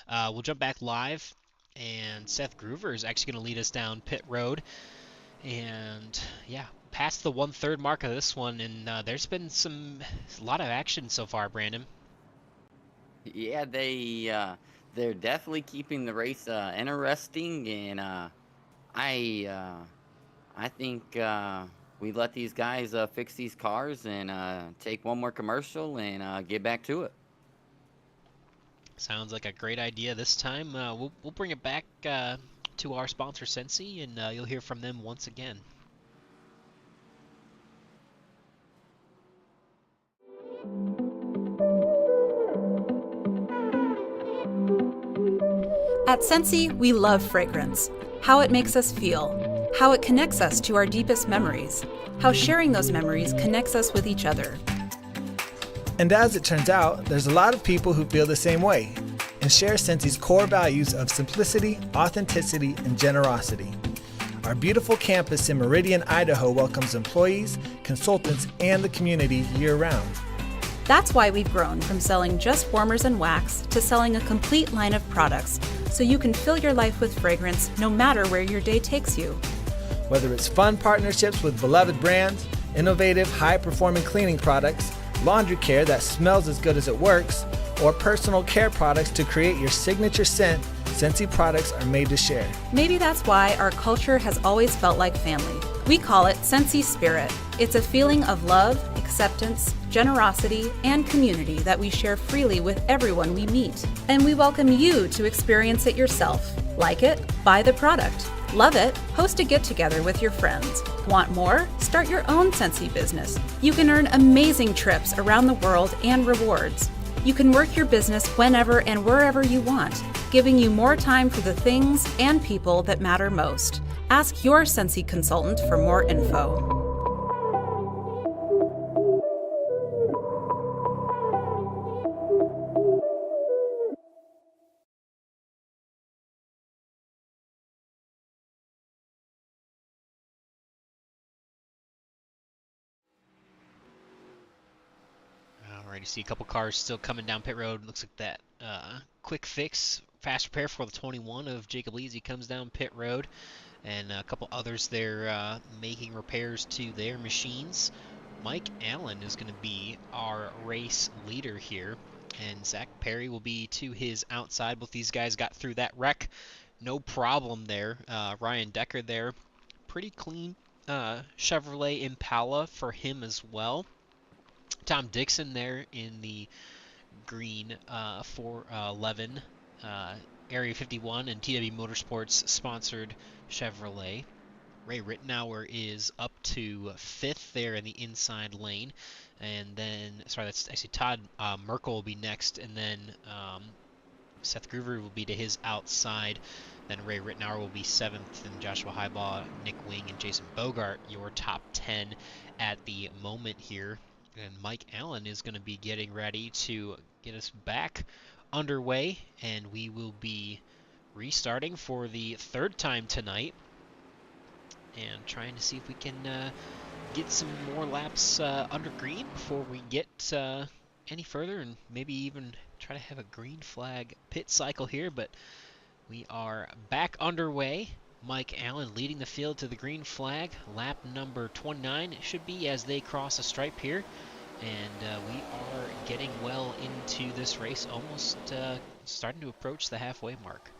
we'll jump back live, and Seth Groover is actually going to lead us down pit road. And yeah, past the 1/3 mark of this one, and there's been a lot of action so far, Brandon. Yeah, they're definitely keeping the race interesting, and I think we let these guys fix these cars and take one more commercial and get back to it. Sounds like a great idea. This time we'll bring it back to our sponsor, Sensi, and you'll hear from them once again. At Sensi, we love fragrance, how it makes us feel, how it connects us to our deepest memories, how sharing those memories connects us with each other. And as it turns out, there's a lot of people who feel the same way and share Sensi's core values of simplicity, authenticity, and generosity. Our beautiful campus in Meridian, Idaho welcomes employees, consultants, and the community year-round. That's why we've grown from selling just warmers and wax to selling a complete line of products, so you can fill your life with fragrance no matter where your day takes you. Whether it's fun partnerships with beloved brands, innovative, high-performing cleaning products, laundry care that smells as good as it works, or personal care products to create your signature scent, Sensi products are made to share. Maybe that's why our culture has always felt like family. We call it Sensi Spirit. It's a feeling of love, acceptance, generosity, and community that we share freely with everyone we meet. And we welcome you to experience it yourself. Like it? Buy the product. Love it? Host a get-together with your friends. Want more? Start your own Sensi business. You can earn amazing trips around the world and rewards. You can work your business whenever and wherever you want, giving you more time for the things and people that matter most. Ask your Sensi consultant for more info. Alright, you see a couple cars still coming down pit road. Looks like that quick fix, fast repair for the 21 of Jacob Lee as he comes down pit road. And a couple others there making repairs to their machines. Mike Allen is going to be our race leader here, and Zach Perry will be to his outside. Both these guys got through that wreck, no problem there. Ryan Decker there, pretty clean Chevrolet Impala for him as well. Tom Dixon there in the green 411 Area 51 and TW Motorsports sponsored Chevrolet. Ray Rittenauer is up to 5th there in the inside lane. And then, sorry, that's actually Todd Merkel will be next. And then Seth Groover will be to his outside. Then Ray Rittenauer will be 7th, and Joshua Highbaugh, Nick Wing, and Jason Bogart, your top 10 at the moment here. And Mike Allen is going to be getting ready to get us back underway, and we will be restarting for the 3rd time tonight and trying to see if we can get some more laps under green before we get any further, and maybe even try to have a green flag pit cycle here. But we are back underway. Mike Allen leading the field to the green flag. Lap number 29 it should be as they cross a stripe here. And we are getting well into this race, almost starting to approach the halfway mark.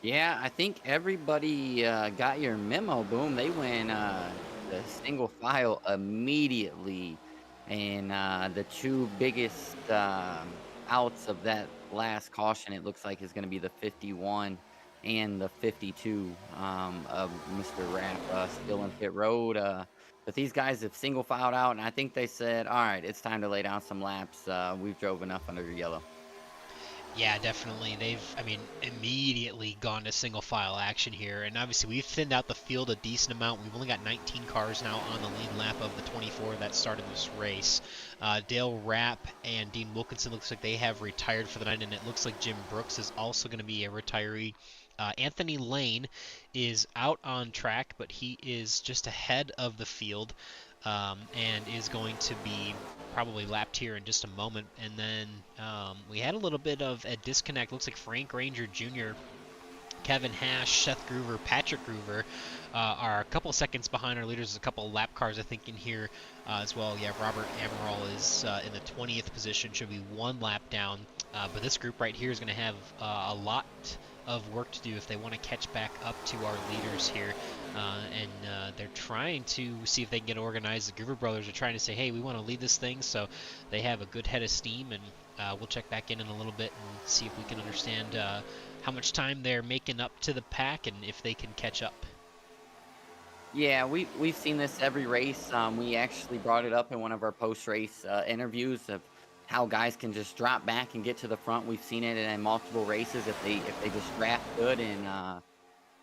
Yeah, I think everybody got your memo. Boom, they went the single file immediately. And the two biggest outs of that last caution, it looks like, is going to be the 51 and the 52 of Mr. Rapp still in pit road. But these guys have single filed out, and I think they said, all right, it's time to lay down some laps. We've drove enough under yellow. Yeah, definitely. They've, immediately gone to single file action here. And obviously, we've thinned out the field a decent amount. We've only got 19 cars now on the lead lap of the 24 that started this race. Dale Rapp and Dean Wilkinson looks like they have retired for the night, and it looks like Jim Brooks is also going to be a retiree. Anthony Lane is out on track, but he is just ahead of the field. And is going to be probably lapped here in just a moment. And then we had a little bit of a disconnect. Looks like Frank Ranger Jr., Kevin Hash, Seth Groover, Patrick Groover are a couple seconds behind our leaders. There's a couple of lap cars, I think, in here as well. Yeah, Robert Amaral is in the 20th position, should be 1 lap down. But this group right here is going to have a lot of work to do if they want to catch back up to our leaders here. And they're trying to see if they can get organized. The Groover brothers are trying to say, hey, we want to lead this thing, so they have a good head of steam, and we'll check back in a little bit and see if we can understand how much time they're making up to the pack and if they can catch up. Yeah, we've seen this every race. We actually brought it up in one of our post-race interviews of how guys can just drop back and get to the front. We've seen it in multiple races if they just draft good, and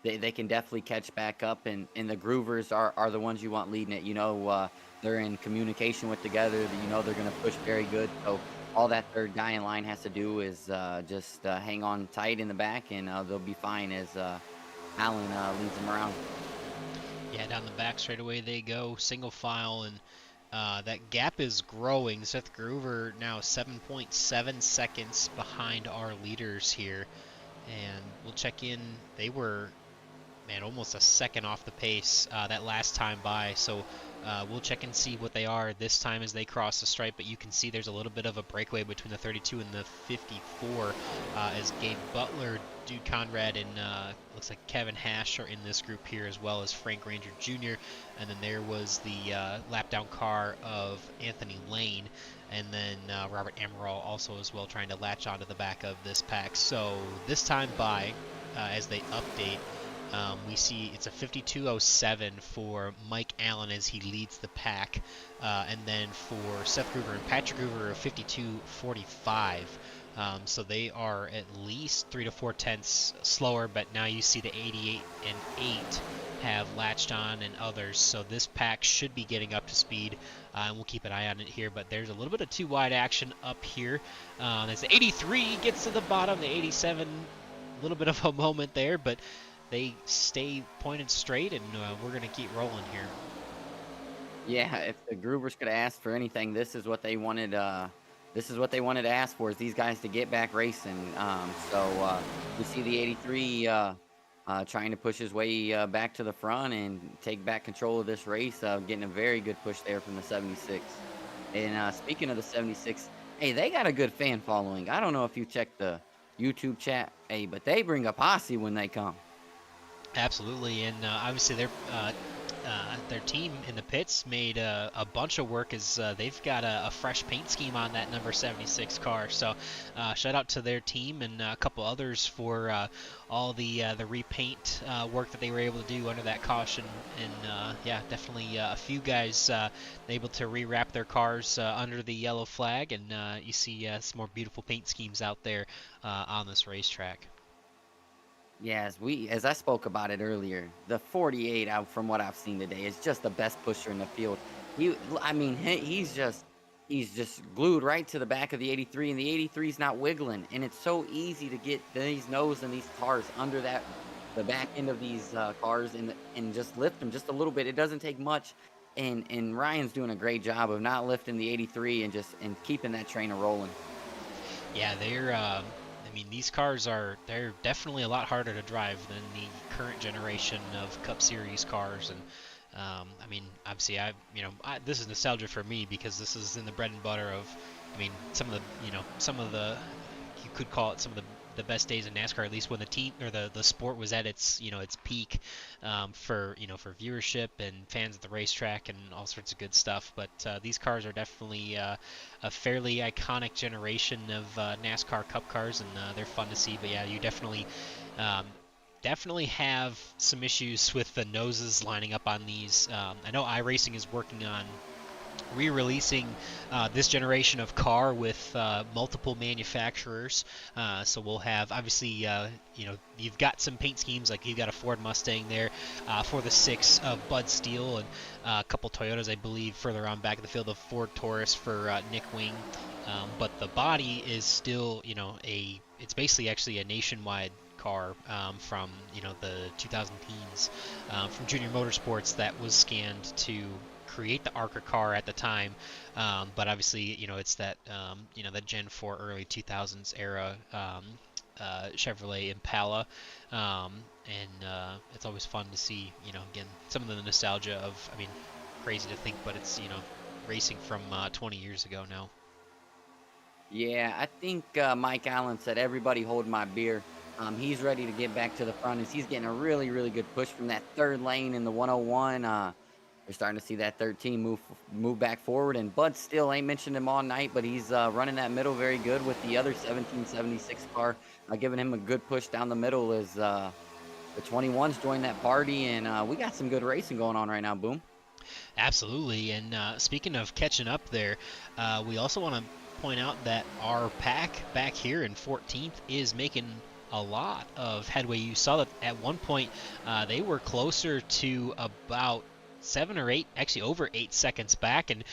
they can definitely catch back up. And the Groovers are the ones you want leading it. You know, they're in communication with together. You know they're going to push very good. So all that third guy in line has to do is just hang on tight in the back, and they'll be fine as Allen leads them around. Yeah, down the back straight away they go, single file, and that gap is growing. Seth Groover now 7.7 seconds behind our leaders here. And we'll check in. They were, almost a second off the pace that last time by. So we'll check and see what they are this time as they cross the stripe. But you can see there's a little bit of a breakaway between the 32 and the 54 as Gabe Butler, Dude Conrad, and looks like Kevin Hash are in this group here, as well as Frank Ranger Jr. And then there was the lap down car of Anthony Lane. And then Robert Amaral also as well trying to latch onto the back of this pack. So this time by, as they update, we see it's a 52.07 for Mike Allen as he leads the pack. And then for Seth Groover and Patrick Groover, a 52.45. So they are at least 3 to 4 tenths slower, but now you see the 88 and 8 have latched on and others. So this pack should be getting up to speed, and we'll keep an eye on it here. But there's a little bit of too wide action up here. As the 83 gets to the bottom, the 87, a little bit of a moment there, but they stay pointed straight, and we're going to keep rolling here. Yeah, if the Groovers could ask for anything, this is what they wanted. This is what they wanted to ask for, is these guys to get back racing. So we see the 83 trying to push his way back to the front and take back control of this race, getting a very good push there from the 76. And speaking of the 76, hey, they got a good fan following. I don't know if you checked the YouTube chat, hey, but they bring a posse when they come. Absolutely, and obviously they're their team in the pits made a bunch of work as they've got a fresh paint scheme on that number 76 car. So shout out to their team and a couple others for all the repaint work that they were able to do under that caution. And yeah, definitely a few guys able to rewrap their cars under the yellow flag, and you see some more beautiful paint schemes out there on this racetrack. Yeah, as I spoke about it earlier, the 48 out from what I've seen today is just the best pusher in the field. I mean, he's just glued right to the back of the 83, and the 83 is not wiggling, and it's so easy to get these nose and these cars under the back end of these cars and just lift them just a little bit. It doesn't take much, and Ryan's doing a great job of not lifting the 83 and keeping that train rolling. Yeah, I mean, these cars they're definitely a lot harder to drive than the current generation of Cup Series cars, and I mean, obviously, this is nostalgia for me because this is in the bread and butter of, I mean, some of the, you could call it some of the best days in NASCAR, at least when the team or the sport was at its its peak, for viewership and fans at the racetrack and all sorts of good stuff. But these cars are definitely a fairly iconic generation of NASCAR Cup cars, and they're fun to see. But yeah, you definitely have some issues with the noses lining up on these. I know iRacing is working on re-releasing this generation of car with multiple manufacturers, so we'll have, obviously, you've got some paint schemes, like you've got a Ford Mustang there for the 6 of Bud Steele, and a couple Toyotas, I believe, further on back of the field, of Ford Taurus for Nick Wing, but the body is still, it's basically actually a nationwide car from the 2000 teens, from Junior Motorsports, that was scanned to create the ARCA car at the time, but obviously it's that the Gen 4 early 2000s era Chevrolet Impala, and it's always fun to see, again, some of the nostalgia of, I mean, crazy to think, but it's racing from 20 years ago now. Yeah, I think Mike Allen said, "Everybody hold my beer." He's ready to get back to the front as he's getting a really, really good push from that third lane in the 101. We're starting to see that 13 move back forward, and Bud still ain't mentioned him all night, but he's running that middle very good with the other 1776 car, giving him a good push down the middle as the 21s join that party, and we got some good racing going on right now, Boom. Absolutely, and speaking of catching up there, we also want to point out that our pack back here in 14th is making a lot of headway. You saw that at one point they were closer to about 7 or 8, actually over 8 seconds back, and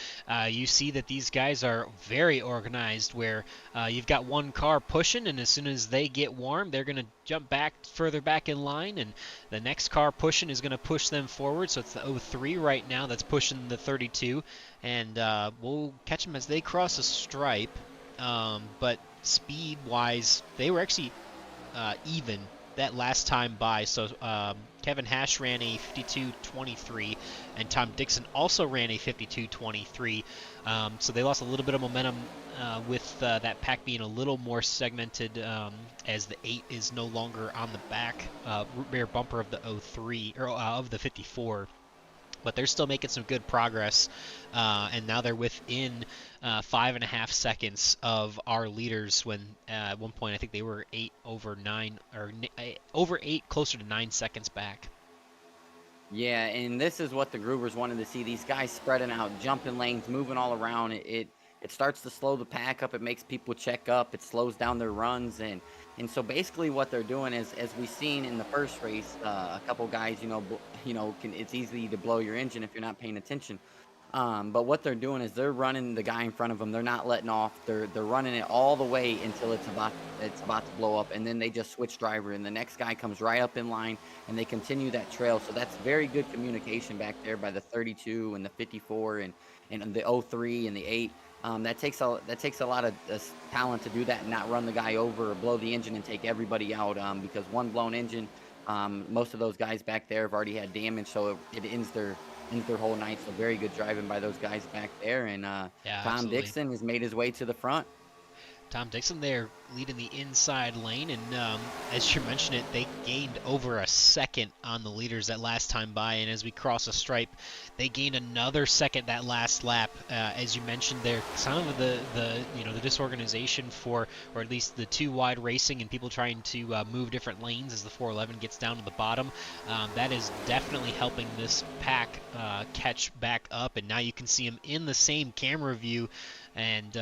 you see that these guys are very organized, where you've got one car pushing, and as soon as they get warm, they're going to jump back further back in line, and the next car pushing is going to push them forward. So it's the 03 right now that's pushing the 32, and we'll catch them as they cross a stripe, but speed wise they were actually even that last time by. So Kevin Hash ran a 52.23, and Tom Dixon also ran a 52.23. So they lost a little bit of momentum with that pack being a little more segmented, as the 8 is no longer on the back rear bumper of the 03 or of the 54. But they're still making some good progress, and now they're within 5.5 seconds of our leaders. When at one point I think they were 8 over 9, or over 8, closer to 9 seconds back. Yeah, and this is what the Groovers wanted to see. These guys spreading out, jumping lanes, moving all around. It starts to slow the pack up. It makes people check up. It slows down their runs. And so basically what they're doing is, as we've seen in the first race, a couple guys, it's easy to blow your engine if you're not paying attention. But what they're doing is they're running the guy in front of them. They're not letting off. They're running it all the way until it's about to blow up, and then they just switch driver, and the next guy comes right up in line, and they continue that trail. So that's very good communication back there by the 32 and the 54 and the 03 and the 8. That takes a lot of talent to do that and not run the guy over or blow the engine and take everybody out, because one blown engine, most of those guys back there have already had damage, so it ends their whole night. So very good driving by those guys back there, and Yeah, Tom absolutely. Dixon has made his way to the front. Tom Dixon there leading the inside lane, and as you mentioned it, they gained over a second on the leaders that last time by, and as we cross a stripe, they gained another second that last lap. As you mentioned there, some of the disorganization for, or at least the too wide racing and people trying to move different lanes as the 411 gets down to the bottom, that is definitely helping this pack catch back up, and now you can see them in the same camera view. And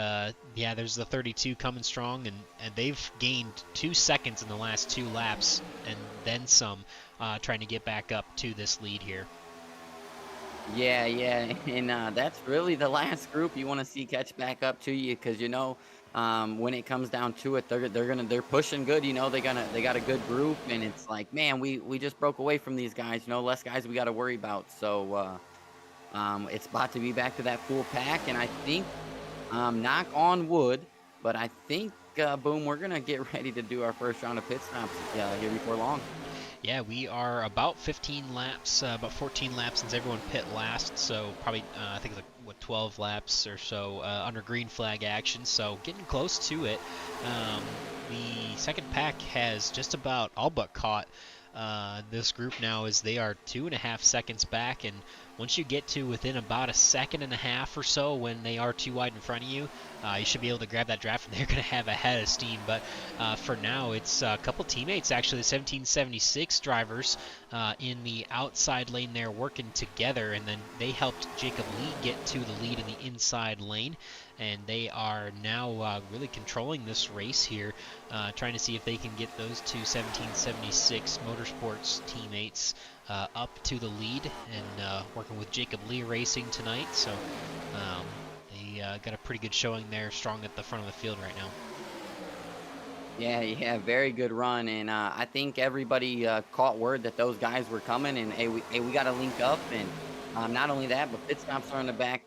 yeah, there's the 32 coming strong, and they've gained 2 seconds in the last 2 laps, and then some, trying to get back up to this lead here. Yeah, yeah, and that's really the last group you want to see catch back up to you, because when it comes down to it, they're pushing good. They got a good group, and it's like, man, we just broke away from these guys. Less guys we got to worry about. So it's about to be back to that full pack, and I think. Knock on wood, but I think, Boom, we're going to get ready to do our first round of pit stops here before long. Yeah, we are about 15 laps, about 14 laps since everyone pit last, so probably, I think it's 12 laps or so under green flag action, so getting close to it. The second pack has just about all but caught this group now, as they are 2.5 seconds back, and once you get to within about 1.5 seconds or so, when they are too wide in front of you, you should be able to grab that draft, and they're going to have a head of steam. But for now, it's a couple teammates, actually, the 1776 drivers in the outside lane there working together, and then they helped Jacob Lee get to the lead in the inside lane. And they are now really controlling this race here, trying to see if they can get those two 1776 Motorsports teammates up to the lead, and working with Jacob Lee Racing tonight. So they got a pretty good showing there, strong at the front of the field right now. Yeah, very good run, and I think everybody caught word that those guys were coming, and hey, we got to link up, and not only that, but pit stops are in the back.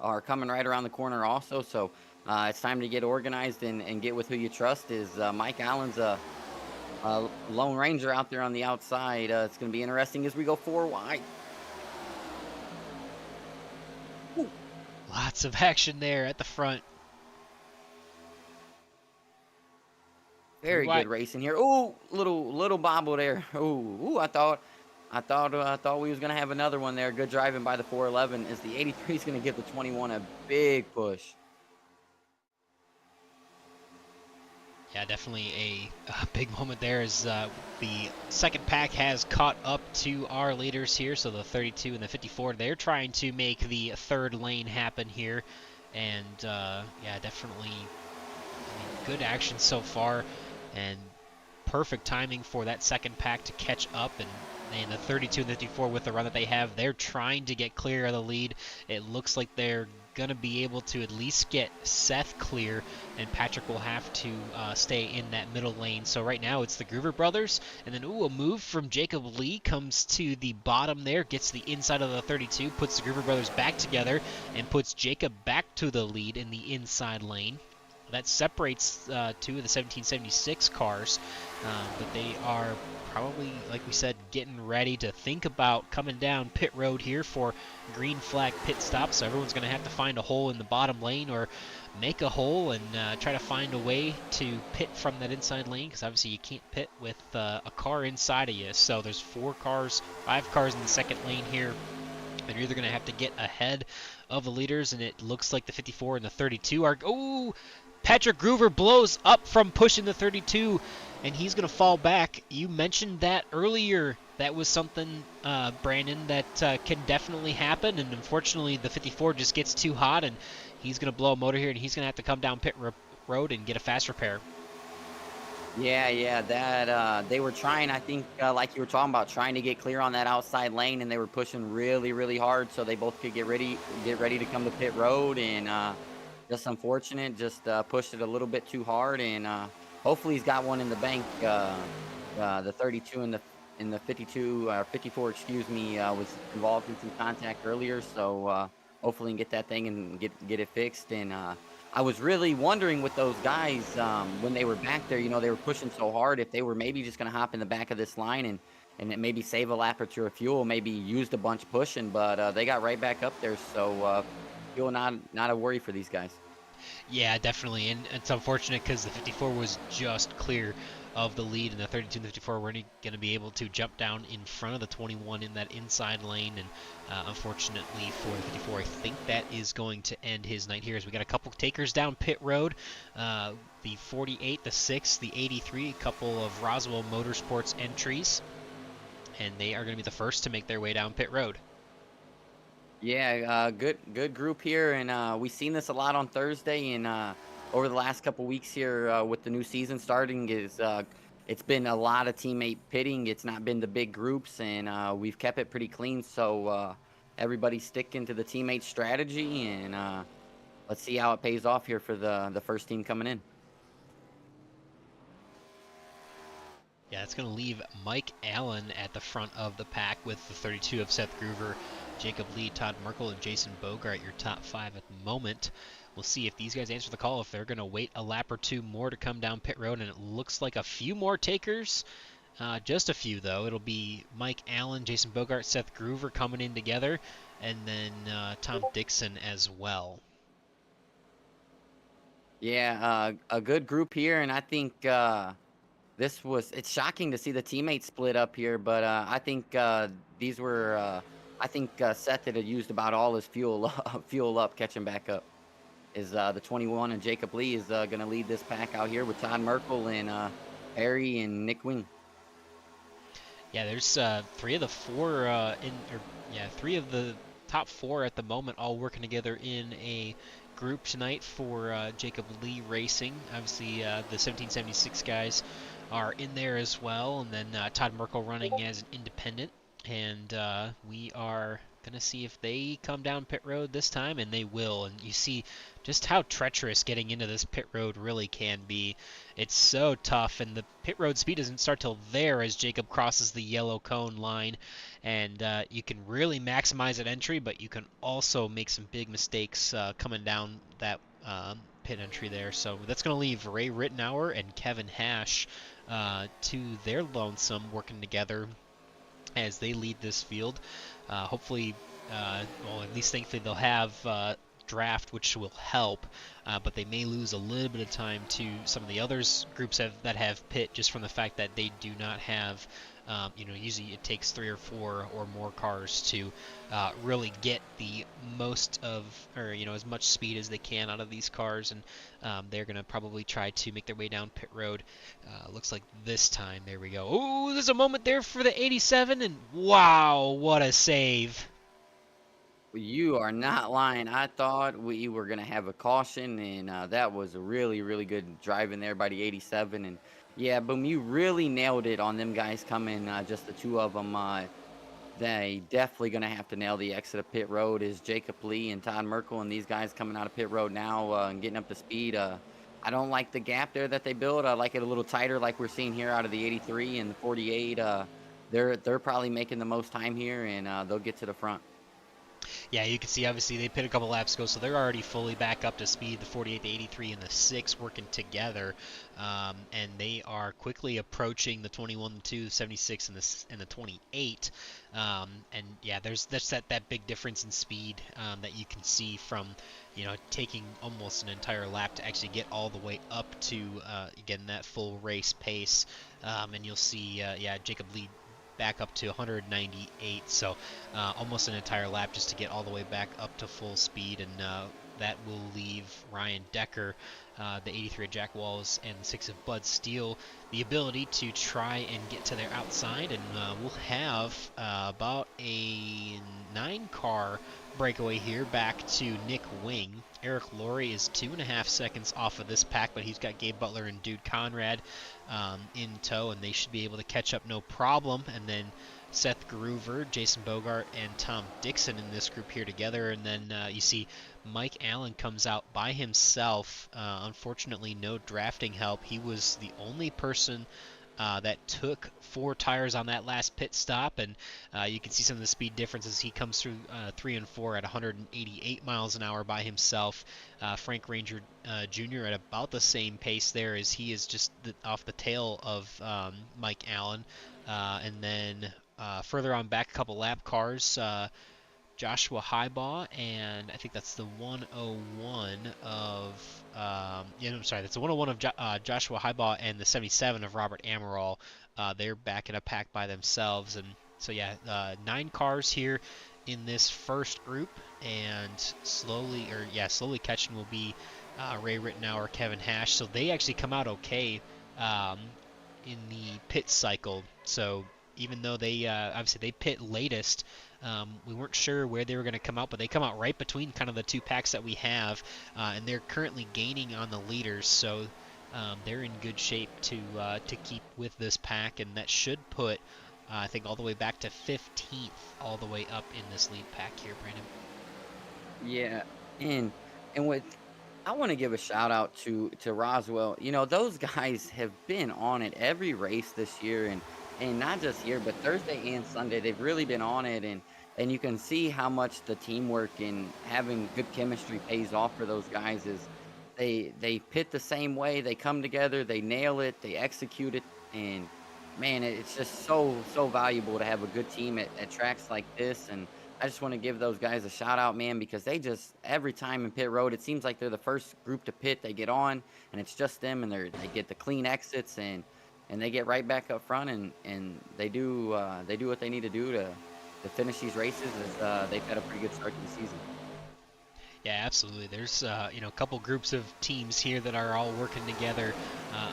Are coming right around the corner also, so it's time to get organized and get with who you trust. Is Mike Allen's a Lone Ranger out there on the outside. It's going to be interesting as we go 4 wide. Ooh. Lots of action there at the front. Very good racing here. Oh, little bobble there. Oh, I thought we was gonna have another one there. Good driving by the 411, as the 83 is gonna give the 21 a big push. Yeah, definitely a big moment there, as the second pack has caught up to our leaders here. So the 32 and the 54, they're trying to make the third lane happen here, and yeah, definitely, good action so far, and perfect timing for that second pack to catch up. And the 32 and 54, with the run that they have, they're trying to get clear of the lead. It looks like they're going to be able to at least get Seth clear, and Patrick will have to stay in that middle lane. So right now it's the Groover brothers, and then a move from Jacob Lee comes to the bottom there, gets the inside of the 32, puts the Groover brothers back together, and puts Jacob back to the lead in the inside lane. That separates 2 of the 1776 cars, but they are probably, like we said, getting ready to think about coming down pit road here for green flag pit stop. So everyone's going to have to find a hole in the bottom lane, or make a hole and try to find a way to pit from that inside lane, because obviously you can't pit with a car inside of you. So there's 5 cars in the second lane here, and you're either going to have to get ahead of the leaders, and it looks like the 54 and the 32 are... Oh! Patrick Groover blows up from pushing the 32, and he's going to fall back. You mentioned that earlier. That was something, Brandon, that can definitely happen, and unfortunately the 54 just gets too hot, and he's going to blow a motor here, and he's going to have to come down pit road and get a fast repair. Yeah, that they were trying, I think, like you were talking about, trying to get clear on that outside lane, and they were pushing really hard so they both could get ready to come to pit road, and just unfortunate, just pushed it a little bit too hard, and hopefully he's got one in the bank. The 32 and the 52 or 54, excuse me, was involved in some contact earlier, so hopefully he can get that thing and get it fixed. And I was really wondering with those guys, when they were back there, they were pushing so hard, if they were maybe just going to hop in the back of this line and maybe save a lap or two of fuel, maybe used a bunch pushing, but they got right back up there, so fuel not a worry for these guys. Yeah, definitely, and it's unfortunate because the 54 was just clear of the lead, and the 32 and the 54 were only going to be able to jump down in front of the 21 in that inside lane, and unfortunately for the 54, I think that is going to end his night here as we got a couple takers down pit road. The 48, the 6, the 83, a couple of Roswell Motorsports entries, and they are going to be the first to make their way down pit road. Yeah, good group here, and we've seen this a lot on Thursday, and over the last couple weeks here with the new season starting, is it's been a lot of teammate pitting. It's not been the big groups, and we've kept it pretty clean. So everybody's sticking to the teammate strategy, and let's see how it pays off here for the first team coming in. Yeah, it's going to leave Mike Allen at the front of the pack with the 32 of Seth Groover, Jacob Lee, Todd Merkel, and Jason Bogart, your top 5 at the moment. We'll see if these guys answer the call, if they're going to wait a lap or two more to come down pit road, and it looks like a few more takers. Just a few, though. It'll be Mike Allen, Jason Bogart, Seth Groover coming in together, and then Tom Dixon as well. Yeah, a good group here, and I think it's shocking to see the teammates split up here, but I think these were I think Seth had used about all his fuel fuel up catching back up. Is the 21 and Jacob Lee is going to lead this pack out here with Todd Merkel and Harry and Nick Wing. Yeah, there's 3 of the 4 3 of the top 4 at the moment all working together in a group tonight for Jacob Lee Racing. Obviously, the 1776 guys are in there as well, and then Todd Merkel running as an independent, and we are going to see if they come down pit road this time, and they will. And you see just how treacherous getting into this pit road really can be. It's so tough, and the pit road speed doesn't start till there as Jacob crosses the yellow cone line, and you can really maximize at entry, but you can also make some big mistakes coming down that pit entry there. So that's going to leave Ray Rittenauer and Kevin Hash to their lonesome working together as they lead this field. Hopefully, well, at least thankfully they'll have draft, which will help, but they may lose a little bit of time to some of the others groups that have pit, just from the fact that they do not have, usually it takes 3 or 4 or more cars to really get the most of, or as much speed as they can out of these cars, and they're going to probably try to make their way down pit road. Looks like this time, there we go. Oh, there's a moment there for the 87, and wow, what a save. You are not lying. I thought we were going to have a caution, and that was a really, really good drive in there by the 87. And yeah, boom, you really nailed it on them guys coming, just the 2 of them. They definitely going to have to nail the exit of pit road is Jacob Lee and Todd Merkel, and these guys coming out of pit road now and getting up to speed. I don't like the gap there that they build. I like it a little tighter like we're seeing here out of the 83 and the 48. They're probably making the most time here, and they'll get to the front. Yeah, you can see obviously they pit a couple laps ago, so they're already fully back up to speed. The 48, the 83, and the 6 working together, and they are quickly approaching the 21, the 2, the 76, and the 28. And yeah, there's that big difference in speed that you can see from taking almost an entire lap to actually get all the way up to again that full race pace. And you'll see Jacob Lee back up to 198, so almost an entire lap just to get all the way back up to full speed, and that will leave Ryan Decker, the 83 of Jack Walls, and the 6 of Bud Steele the ability to try and get to their outside, and we'll have about a 9-car breakaway here back to Nick Wing. Eric Laurie is 2.5 seconds off of this pack, but he's got Gabe Butler and Dude Conrad in tow, and they should be able to catch up no problem. And then Seth Groover, Jason Bogart, and Tom Dixon in this group here together. And then you see Mike Allen comes out by himself. Unfortunately, no drafting help. He was the only person that took 4 tires on that last pit stop, and you can see some of the speed differences. He comes through 3 and 4 at 188 miles an hour by himself. Frank Ranger Jr. at about the same pace there, as he is just off the tail of Mike Allen. And then further on back, a couple lap cars. Joshua Highbaugh, and I think that's the 101 of I'm sorry, that's the 101 of Joshua Highbaugh and the 77 of Robert Amaral. They're back in a pack by themselves, and so yeah, 9 cars here in this first group, and slowly catching will be Ray Rittenauer, Kevin Hash. So they actually come out okay in the pit cycle. So even though they obviously they pit latest, we weren't sure where they were going to come out, but they come out right between kind of the 2 packs that we have, and they're currently gaining on the leaders. So they're in good shape to keep with this pack, and that should put I think all the way back to 15th, all the way up in this lead pack here, Brandon. Yeah, and with I want to give a shout out to Roswell. You know, those guys have been on it every race this year, and not just here, but Thursday and Sunday they've really been on it, and you can see how much the teamwork and having good chemistry pays off for those guys. Is they pit the same way, they come together, they nail it, they execute it, and man, it's just so valuable to have a good team at tracks like this. And I just want to give those guys a shout out, man, because they just every time in pit road, it seems like they're the first group to pit. They get on, and it's just them, and they get the clean exits, and they get right back up front, and they do what they need to do to finish these races. As they've had a pretty good start to the season. Yeah, absolutely. There's a couple groups of teams here that are all working together.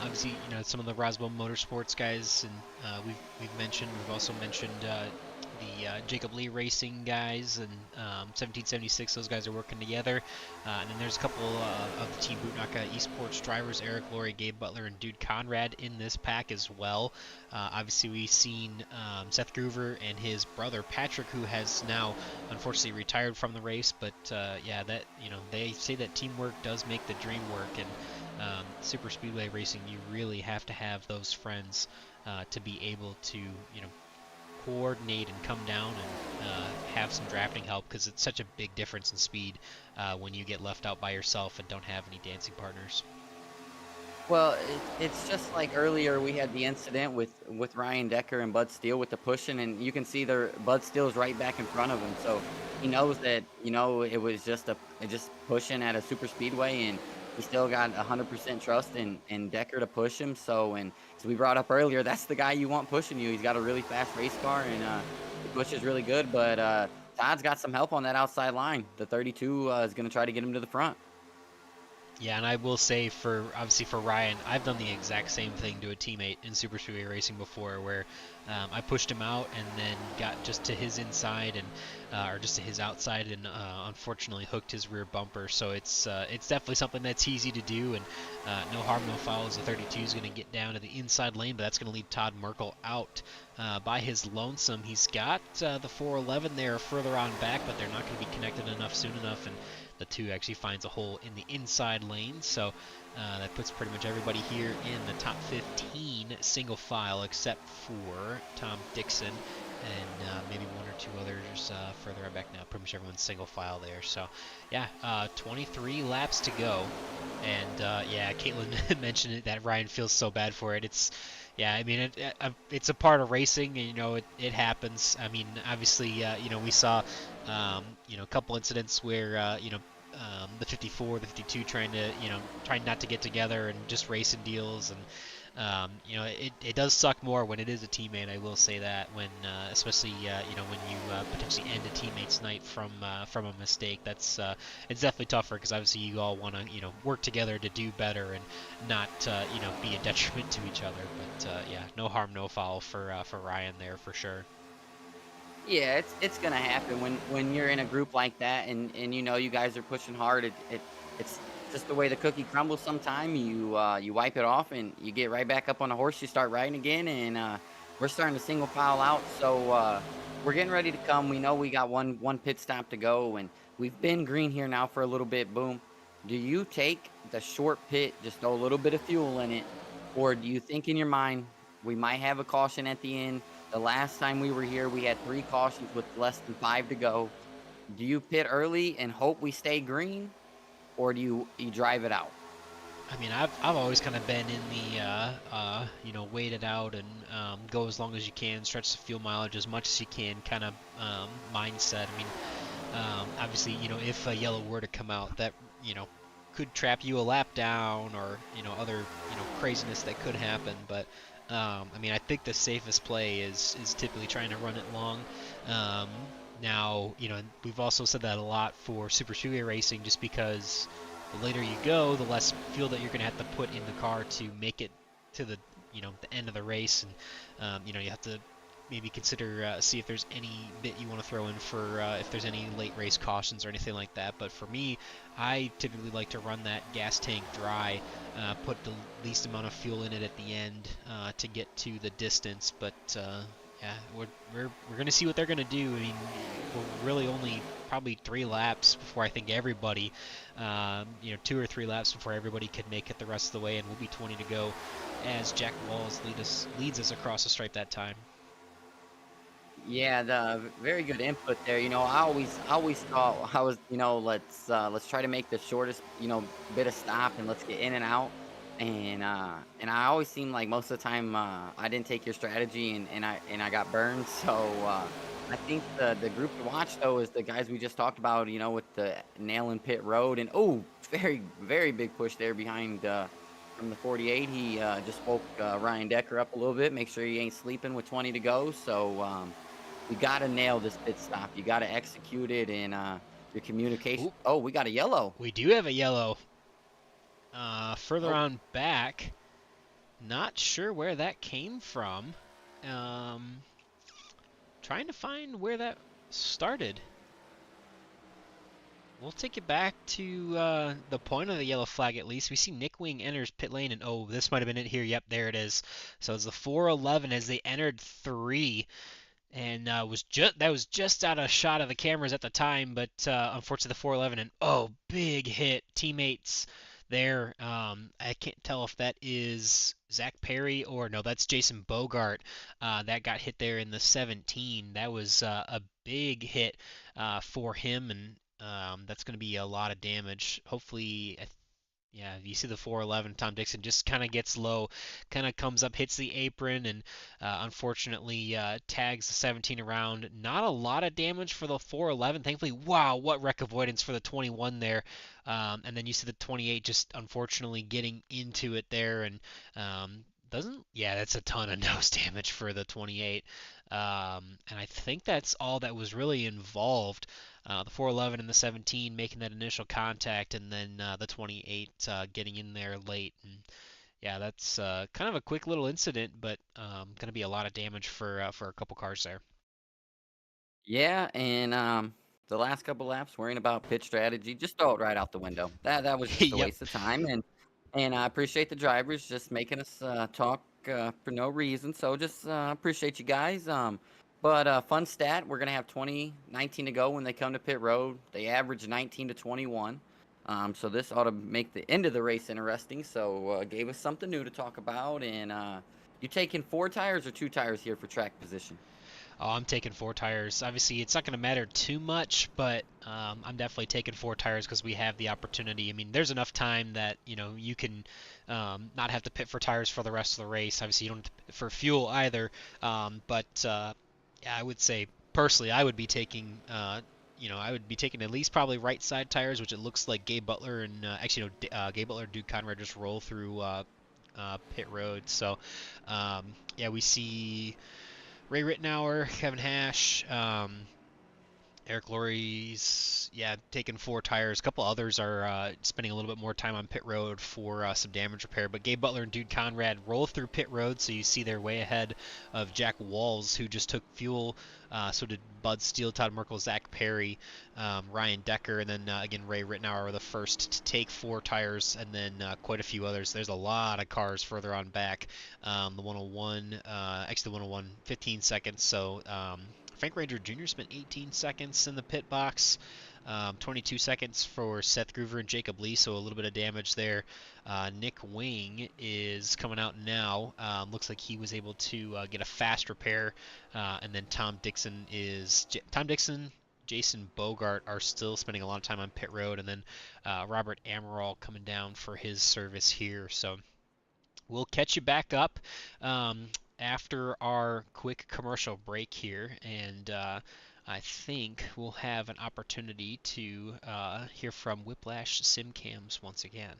Obviously, some of the Roswell Motorsports guys, and we've also mentioned the Jacob Lee Racing guys, and 1776. Those guys are working together. And then there's a couple of the Team Bootnaka Esports drivers, Eric Laurie, Gabe Butler, and Dude Conrad in this pack as well. Obviously, we've seen Seth Groover and his brother Patrick, who has now unfortunately retired from the race. But that they say that teamwork does make the dream work, and Superspeedway racing, you really have to have those friends to be able to coordinate and come down and have some drafting help, because it's such a big difference in speed when you get left out by yourself and don't have any dancing partners. Well, it's just like earlier we had the incident with Ryan Decker and Bud Steele with the pushing, and you can see Bud Steele's right back in front of him, so he knows that it was just pushing at a super speedway, and he still got 100% trust in Decker to push him. So, and as we brought up earlier, that's the guy you want pushing you. He's got a really fast race car, and he pushes really good. But Todd's got some help on that outside line. The 32 is going to try to get him to the front. Yeah, and I will say for Ryan, I've done the exact same thing to a teammate in Super Speedway racing before, where I pushed him out and then got just to his inside or just to his outside, and unfortunately hooked his rear bumper. So it's definitely something that's easy to do, and no harm, no foul, as the 32 is going to get down to the inside lane, but that's going to leave Todd Merkel out by his lonesome. He's got the 411 there further on back, but they're not going to be connected enough soon enough, and the 2 actually finds a hole in the inside lane. So that puts pretty much everybody here in the top 15 single file, except for Tom Dixon and maybe 1 or 2 others further back now. Pretty much everyone's single file there. So yeah, 23 laps to go, and Caitlin mentioned it, that Ryan feels so bad for it. It's a part of racing, and it happens. I mean, obviously, we saw a couple incidents where the 54, the 52 trying not to get together and just racing deals, and it does suck more when it is a teammate. I will say that, when especially when you potentially end a teammate's night from a mistake. That's it's definitely tougher, because obviously you all want to work together to do better and not be a detriment to each other. But no harm, no foul for Ryan there for sure. Yeah, it's gonna happen when you're in a group like that, and you guys are pushing hard. It's just the way the cookie crumbles. Sometime you wipe it off and you get right back up on the horse. You start riding again, and we're starting to single file out. So we're getting ready to come. We know we got one pit stop to go, and we've been green here now for a little bit. Boom. Do you take the short pit, just throw a little bit of fuel in it, or do you think in your mind we might have a caution at the end? The last time we were here, we had 3 cautions with less than 5 to go. Do you pit early and hope we stay green, or do you drive it out? I mean, I've always kind of been in the wait it out and go as long as you can, stretch the fuel mileage as much as you can kind of mindset. I mean, Obviously, if a yellow were to come out, that could trap you a lap down, or other craziness that could happen. But I mean, I think the safest play is typically trying to run it long. Um, Now, and we've also said that a lot for Superspeedway racing, just because the later you go, the less fuel that you're going to have to put in the car to make it to the end of the race, and you have to maybe consider see if there's any bit you want to throw in for if there's any late race cautions or anything like that. But for me, I typically like to run that gas tank dry, put the least amount of fuel in it at the end to get to the distance. But yeah, we're gonna see what they're gonna do. I mean, we're really only probably 3 laps before I think everybody, 2 or 3 laps before everybody can make it the rest of the way, and we'll be 20 to go as Jack Walls leads us across the stripe that time. Yeah, the very good input there. I always thought I was, let's try to make the shortest, bit of stop and let's get in and out. And I always seemed like most of the time I didn't take your strategy and I got burned. So I think the group to watch though is the guys we just talked about, with the nail in pit road and very very big push there behind from the 48. He just woke Ryan Decker up a little bit, make sure he ain't sleeping with 20 to go. So you got to nail this pit stop. You got to execute it in your communication. Ooh, Oh, we got a yellow. we do have a yellow. Further Oh, on back, not sure where that came from. Um, Trying to find where that started. We'll take it back to the point of the yellow flag at least. We see Nick Wing enters pit lane, and oh, this might have been it here. Yep, there it is. So it's the 411 as they entered 3. And that was just out of shot of the cameras at the time, but unfortunately the 411, and oh, big hit, teammates there. I can't tell if that is Zach Perry or no, that's Jason Bogart. That got hit there in the 17. That was a big hit for him, and that's going to be a lot of damage. Hopefully, yeah, you see the 411. Tom Dixon just kind of gets low, kind of comes up, hits the apron, and unfortunately tags the 17 around. Not a lot of damage for the 411. Thankfully, wow, what wreck avoidance for the 21 there. And then you see the 28 just unfortunately getting into it there, and doesn't. Yeah, that's a ton of nose damage for the 28. And I think that's all that was really involved. The 411 and the 17 making that initial contact, and then the 28 getting in there late. And yeah, that's kind of a quick little incident, but going to be a lot of damage for a couple cars there. yeah. And the last couple laps, worrying about pit strategy, just throw it right out the window. That was just a Yep. waste of time. And I appreciate the drivers just making us talk for no reason. So just appreciate you guys. But fun stat, we're gonna have 19 to go when they come to pit road. They average 19 to 21. So this ought to make the end of the race interesting. So gave us something new to talk about. And you taking 4 tires or 2 tires here for track position? Oh, I'm taking 4 tires. Obviously, it's not going to matter too much, but I'm definitely taking 4 tires because we have the opportunity. I mean, there's enough time that you can not have to pit for tires for the rest of the race. Obviously, you don't have to for fuel either. But yeah, I would say personally, I would be taking. I would be taking at least probably right side tires, which it looks like Gabe Butler and Gabe Butler, Duke Conrad just roll through pit road. So yeah, we see Ray Rittenauer, Kevin Hash, Eric Lorry's, yeah, taking 4 tires. A couple others are spending a little bit more time on pit road for some damage repair. But Gabe Butler and Dude Conrad roll through pit road, so you see they're way ahead of Jack Walls, who just took fuel. So did Bud Steele, Todd Merkel, Zach Perry, Ryan Decker, and then again Ray Rittenauer were the first to take 4 tires, and then quite a few others. There's a lot of cars further on back. The 101, actually the 101, 15 seconds. So Frank Ranger Jr. spent 18 seconds in the pit box, 22 seconds for Seth Groover and Jacob Lee, so a little bit of damage there. Nick Wing is coming out now. Looks like he was able to get a fast repair, and then Tom Dixon, Jason Bogart are still spending a lot of time on pit road, and then Robert Amaral coming down for his service here. So we'll catch you back up after our quick commercial break here, and I think we'll have an opportunity to hear from Whiplash Simcams once again.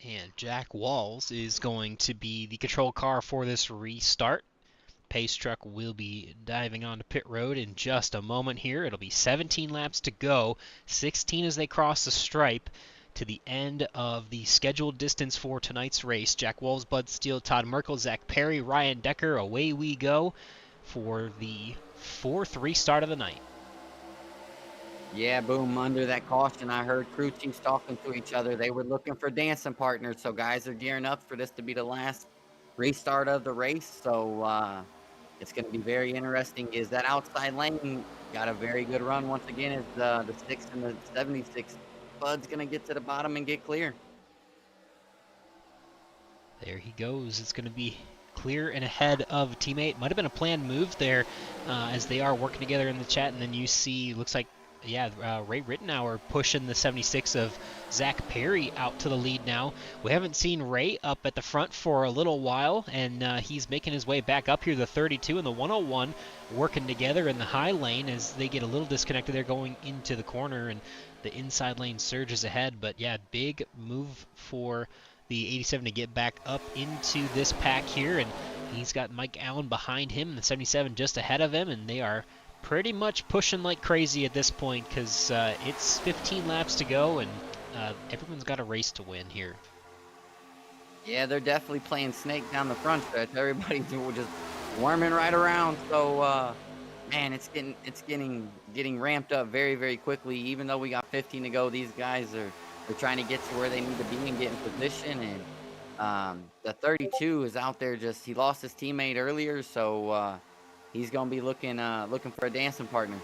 And Jack Walls is going to be the control car for this restart. Pace truck will be diving onto pit road in just a moment here. It'll be 17 laps to go, 16 as they cross the stripe to the end of the scheduled distance for tonight's race. Jack Walls, Bud Steele, Todd Merkel, Zach Perry, Ryan Decker, away we go for the fourth restart of the night. Yeah, boom, under that caution, I heard crew chiefs talking to each other. They were looking for dancing partners, so guys are gearing up for this to be the last restart of the race. So it's going to be very interesting. Is that outside lane got a very good run once again? Is the 6 and the 76 Bud's going to get to the bottom and get clear? There he goes. It's going to be clear and ahead of a teammate. Might have been a planned move there as they are working together in the chat, and then you see, looks like, Ray Rittenauer pushing the 76 of Zach Perry out to the lead now. We haven't seen Ray up at the front for a little while, and he's making his way back up here. The 32 and the 101 working together in the high lane as they get a little disconnected. They're going into the corner, and the inside lane surges ahead. But yeah, big move for the 87 to get back up into this pack here, and he's got Mike Allen behind him, the 77 just ahead of him, and they are pretty much pushing like crazy at this point because it's 15 laps to go, and everyone's got a race to win here. Yeah, they're definitely playing snake down the front stretch. Everybody's just warming right around. So, man, it's getting ramped up very, very quickly. Even though we got 15 to go, these guys are trying to get to where they need to be and get in position. And the 32 is out there. He lost his teammate earlier, so he's gonna be looking for a dancing partner.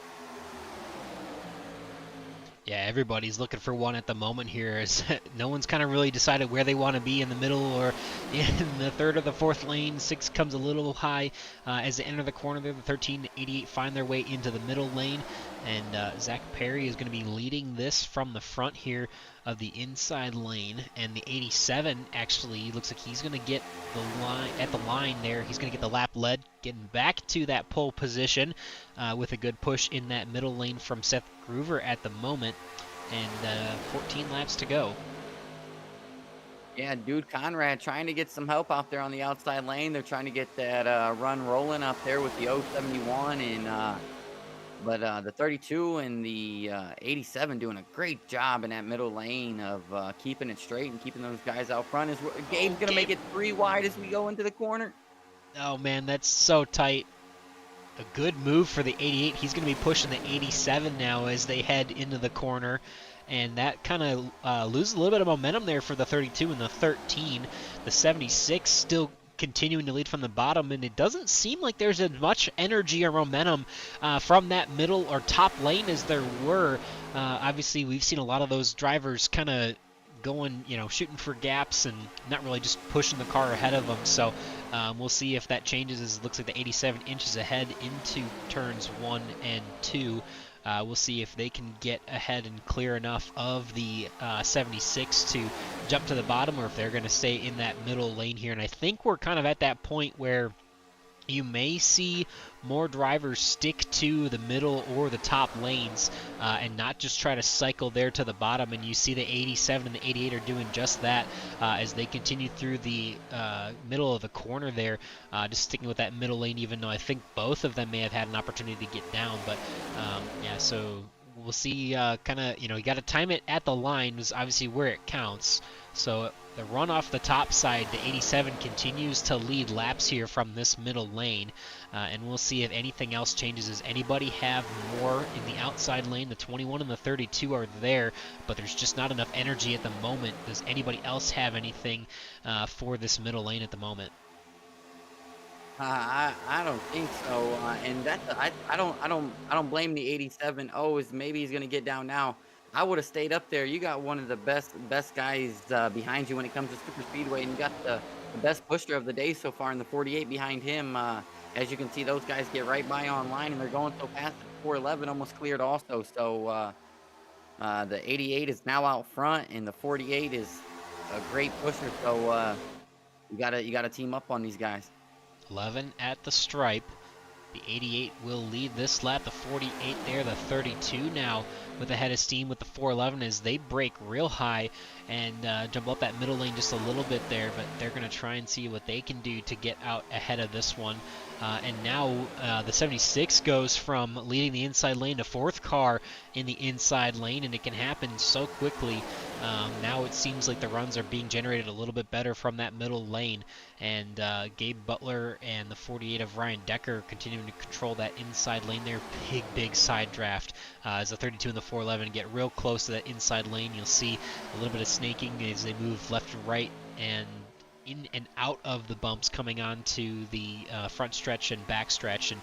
Yeah, everybody's looking for one at the moment here, as no one's kind of really decided where they want to be in the middle or in the third or the fourth lane. 6 comes a little high as they enter the corner there. The 13 and 88 find their way into the middle lane, and Zach Perry is going to be leading this from the front here of the inside lane, and the 87 actually looks like he's going to get the line there. He's going to get the lap led, getting back to that pole position with a good push in that middle lane from Seth Groover at the moment, and 14 laps to go. Yeah, dude, Conrad trying to get some help out there on the outside lane. They're trying to get that run rolling up there with the 071, and but the 32 and the 87 doing a great job in that middle lane of keeping it straight and keeping those guys out front. Gabe's going to make it 3 wide as we go into the corner. Oh, man, that's so tight. A good move for the 88. He's going to be pushing the 87 now as they head into the corner. And that kind of loses a little bit of momentum there for the 32 and the 13. The 76 still continuing to lead from the bottom, and it doesn't seem like there's as much energy or momentum from that middle or top lane as there were. Obviously, we've seen a lot of those drivers kind of going, shooting for gaps and not really just pushing the car ahead of them. So we'll see if that changes, as it looks like the 87 inches ahead into turns 1 and 2. We'll see if they can get ahead and clear enough of the 76 to jump to the bottom, or if they're going to stay in that middle lane here. And I think we're kind of at that point where you may see more drivers stick to the middle or the top lanes and not just try to cycle there to the bottom. And you see the 87 and the 88 are doing just that as they continue through the middle of the corner there, just sticking with that middle lane, even though I think both of them may have had an opportunity to get down. But yeah, so we'll see kind of, you got to time it at the line is obviously where it counts. So the run off the top side, the 87 continues to lead laps here from this middle lane, and we'll see if anything else changes. Does anybody have more in the outside lane? The 21 and the 32 are there, but there's just not enough energy at the moment. Does anybody else have anything for this middle lane at the moment? I don't think so, and that's I don't blame the 87. Oh, is maybe he's gonna get down now. I would have stayed up there. You got one of the best guys behind you when it comes to Superspeedway, and you got the best pusher of the day so far in the 48 behind him. As you can see, those guys get right by online, and they're going so fast. 411 almost cleared also. So the 88 is now out front, and the 48 is a great pusher. So you gotta team up on these guys. 11 at the stripe. The 88 will lead this lap. The 48 there, the 32 now with a head of steam with the 411 as they break real high and jump up that middle lane just a little bit there, but they're going to try and see what they can do to get out ahead of this one. And now the 76 goes from leading the inside lane to fourth car in the inside lane, and it can happen so quickly. Now it seems like the runs are being generated a little bit better from that middle lane, and Gabe Butler and the 48 of Ryan Decker continuing to control that inside lane there. Big side draft as the 32 and the 411 get real close to that inside lane. You'll see a little bit of snaking as they move left to right and in and out of the bumps coming onto the front stretch and back stretch, and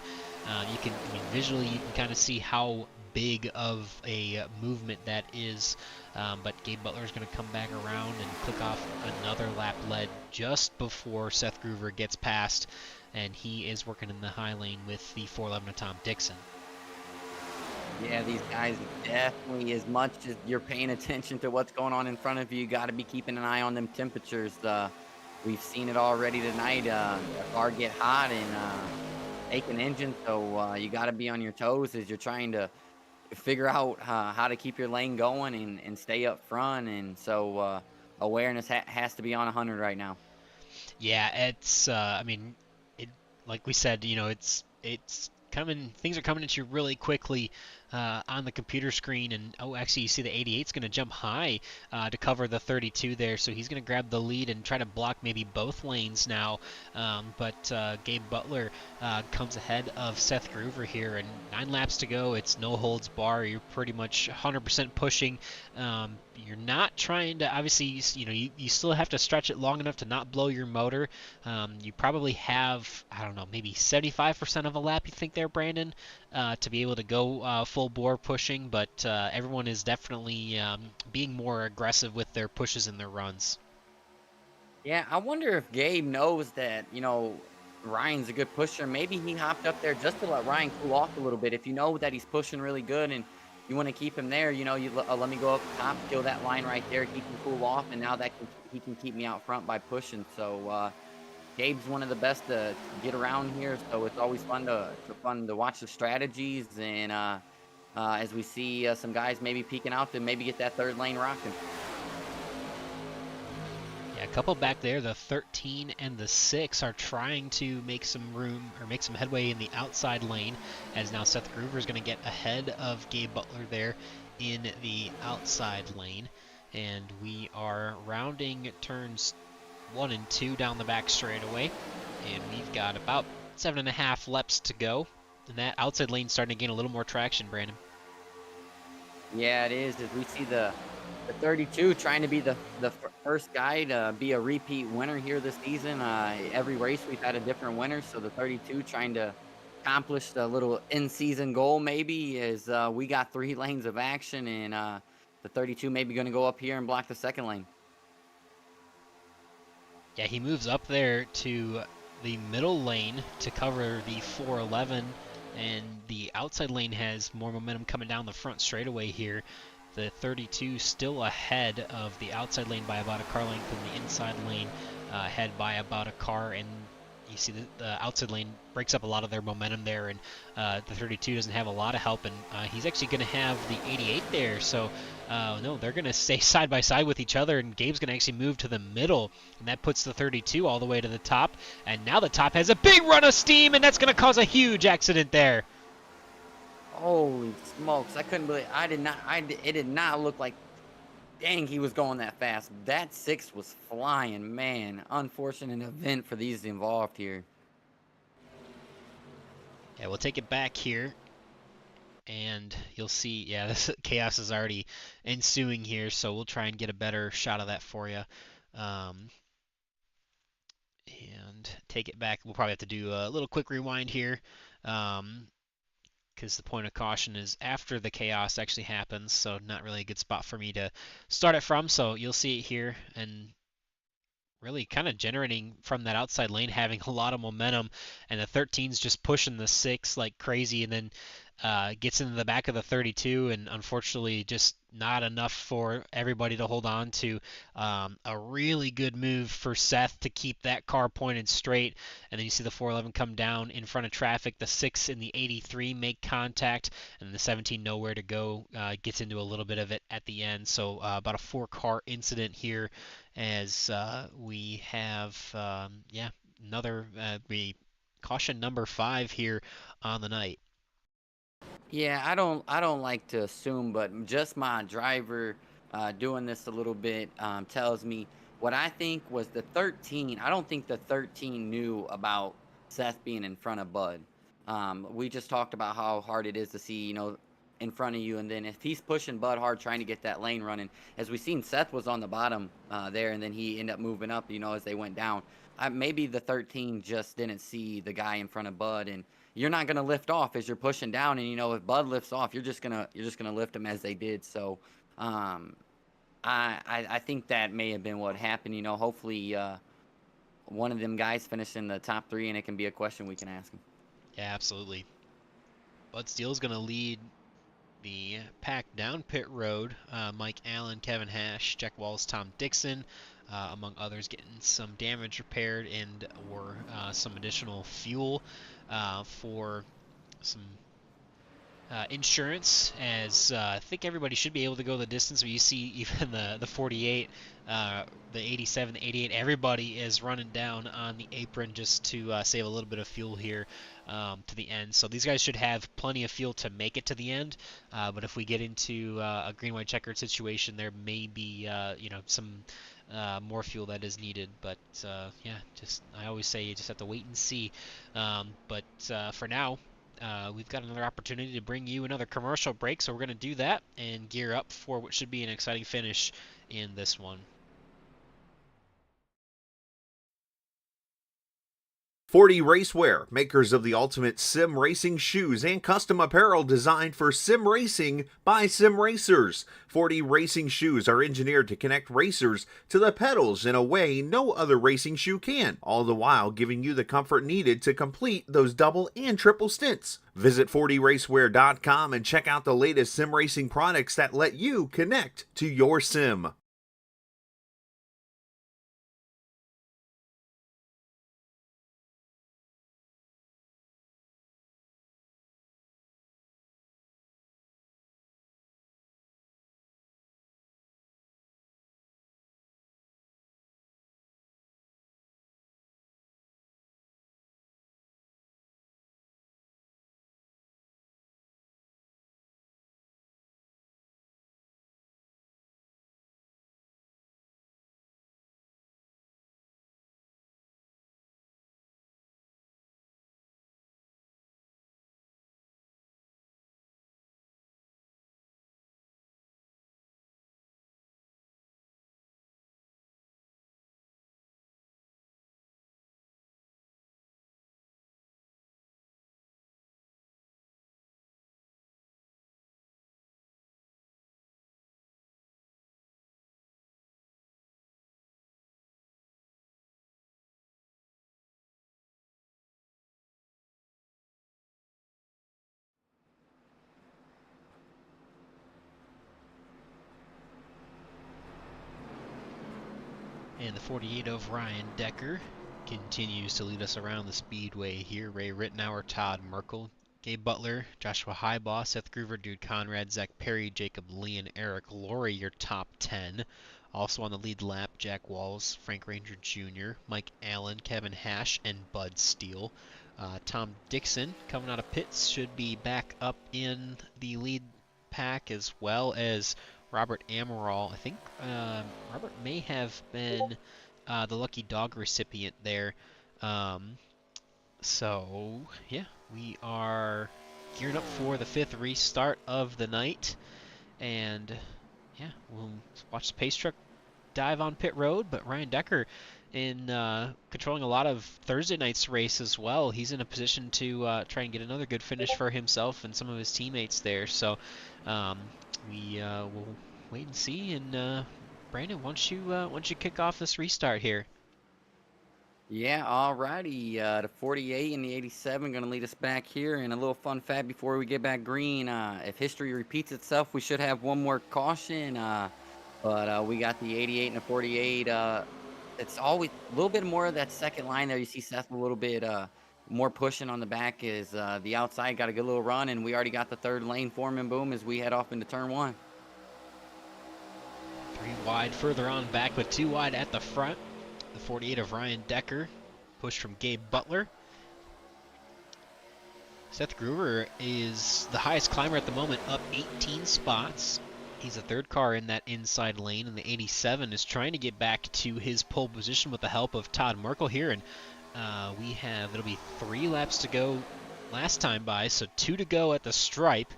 you can, visually you can kind of see how big of a movement that is. But Gabe Butler is going to come back around and click off another lap led just before Seth Groover gets past, and he is working in the high lane with the 411 of Tom Dixon. Yeah, these guys definitely, as much as you're paying attention to what's going on in front of you, you got to be keeping an eye on them temperatures. We've seen it already tonight. The car get hot and take an engine, so you got to be on your toes as you're trying to figure out how to keep your lane going and stay up front. And so awareness has to be on 100 right now. Yeah, it's like we said, it's coming. Things are coming at you really quickly on the computer screen, and actually you see the 88's going to jump high to cover the 32 there, so he's going to grab the lead and try to block maybe both lanes now. But Gabe Butler comes ahead of Seth Groover here, and 9 laps to go. It's no holds bar. You're pretty much 100% pushing. You're not trying to, obviously, you still have to stretch it long enough to not blow your motor. You probably have, I don't know, maybe 75% of a lap, you think there, Brandon, to be able to go full bore pushing, but everyone is definitely being more aggressive with their pushes and their runs. Yeah, I wonder if Gabe knows that, Ryan's a good pusher. Maybe he hopped up there just to let Ryan cool off a little bit. If you know that he's pushing really good and you want to keep him there, you let me go up top, kill that line right there, he can cool off, and now he can keep me out front by pushing. So Gabe's one of the best to get around here, so it's always fun to watch the strategies, and as we see some guys maybe peeking out to maybe get that third lane rocking. Yeah, a couple back there, the 13 and the 6 are trying to make some room or make some headway in the outside lane, as now Seth Groover is going to get ahead of Gabe Butler there in the outside lane, and we are rounding turns 1 and 2 down the back straightaway, and we've got about 7.5 laps to go, and that outside lane starting to gain a little more traction, Brandon. Yeah, it is. As we see the The 32 trying to be the first guy to be a repeat winner here this season. Every race we've had a different winner, so the 32 trying to accomplish the little in-season goal maybe is we got 3 lanes of action, and the 32 maybe going to go up here and block the second lane. Yeah, he moves up there to the middle lane to cover the 411, and the outside lane has more momentum coming down the front straightaway here. The 32 still ahead of the outside lane by about a car length, and the inside lane ahead by about a car. And you see the outside lane breaks up a lot of their momentum there, and the 32 doesn't have a lot of help, and he's actually going to have the 88 there. So no, they're going to stay side by side with each other, and Gabe's going to actually move to the middle, and that puts the 32 all the way to the top. And now the top has a big run of steam, and that's going to cause a huge accident there. Holy smokes! I couldn't believe it did not look like. Dang, he was going that fast. That 6 was flying, man. Unfortunate event for these involved here. Yeah, we'll take it back here, and you'll see, yeah, this chaos is already ensuing here, so we'll try and get a better shot of that for you. And take it back. We'll probably have to do a little quick rewind here, because the point of caution is after the chaos actually happens, so not really a good spot for me to start it from. So you'll see it here, and really kind of generating from that outside lane, having a lot of momentum, and the 13's just pushing the 6 like crazy, and then gets into the back of the 32, and unfortunately just not enough for everybody to hold on to. A really good move for Seth to keep that car pointed straight, and then you see the 411 come down in front of traffic. The 6 and the 83 make contact, and the 17 nowhere to go, gets into a little bit of it at the end. So about a 4-car incident here, as we have another caution number 5 here on the night. Yeah, I don't like to assume, but just my driver doing this a little bit tells me what I think was the 13. I don't think the 13 knew about Seth being in front of Bud. We just talked about how hard it is to see, in front of you, and then if he's pushing Bud hard trying to get that lane running, as we seen, Seth was on the bottom there, and then he ended up moving up, as they went down. Maybe the 13 just didn't see the guy in front of Bud, and you're not going to lift off as you're pushing down, and if Bud lifts off, you're just gonna lift him as they did. So I think that may have been what happened. Hopefully one of them guys finish in the top 3, and it can be a question we can ask him. Yeah, absolutely. Bud Steele's going to lead the pack down pit road. Mike Allen, Kevin Hash, Jack Walls, Tom Dixon, among others, getting some damage repaired and or some additional fuel for some insurance, as I think everybody should be able to go the distance. But you see even the 48, the 87, the 88, everybody is running down on the apron just to save a little bit of fuel here to the end. So these guys should have plenty of fuel to make it to the end. But if we get into a green-white checkered situation, there may be some more fuel that is needed. But yeah, I always say you just have to wait and see. But for now, we've got another opportunity to bring you another commercial break, so we're going to do that and gear up for what should be an exciting finish in this one. 40 Racewear, makers of the ultimate sim racing shoes and custom apparel designed for sim racing by sim racers. 40 racing shoes are engineered to connect racers to the pedals in a way no other racing shoe can, all the while giving you the comfort needed to complete those double and triple stints. Visit 40racewear.com and check out the latest sim racing products that let you connect to your sim. And the 48 of Ryan Decker continues to lead us around the speedway here. Ray Rittenauer, Todd Merkel, Gabe Butler, Joshua Highbaugh, Seth Groover, Dude Conrad, Zach Perry, Jacob Lee, and Eric Laurie, your top 10. Also on the lead lap, Jack Walls, Frank Ranger Jr., Mike Allen, Kevin Hash, and Bud Steele. Tom Dixon, coming out of pits, should be back up in the lead pack, as well as Robert Amaral. I think Robert may have been the lucky dog recipient there. So, yeah, we are gearing up for the 5th restart of the night. And, yeah, we'll watch the pace truck dive on pit road. But Ryan Decker, in controlling a lot of Thursday night's race as well, he's in a position to try and get another good finish for himself and some of his teammates there. So, we will wait and see. And Brandon, why don't you kick off this restart here? Yeah, alrighty. The 48 and the 87 going to lead us back here. And a little fun fact before we get back green: if history repeats itself, we should have one more caution. But we got the 88 and the 48. It's always a little bit more of that second line there. You see Seth a little bit more pushing on the back. Is the outside got a good little run, and we already got the third lane forming. Boom, as we head off into turn 1. 3 wide further on back with 2 wide at the front. The 48 of Ryan Decker, pushed from Gabe Butler. Seth Groover is the highest climber at the moment, up 18 spots. He's the 3rd car in that inside lane, and the 87 is trying to get back to his pole position with the help of Todd Merkel here. And it'll be 3 laps to go last time by, so 2 to go at the stripe,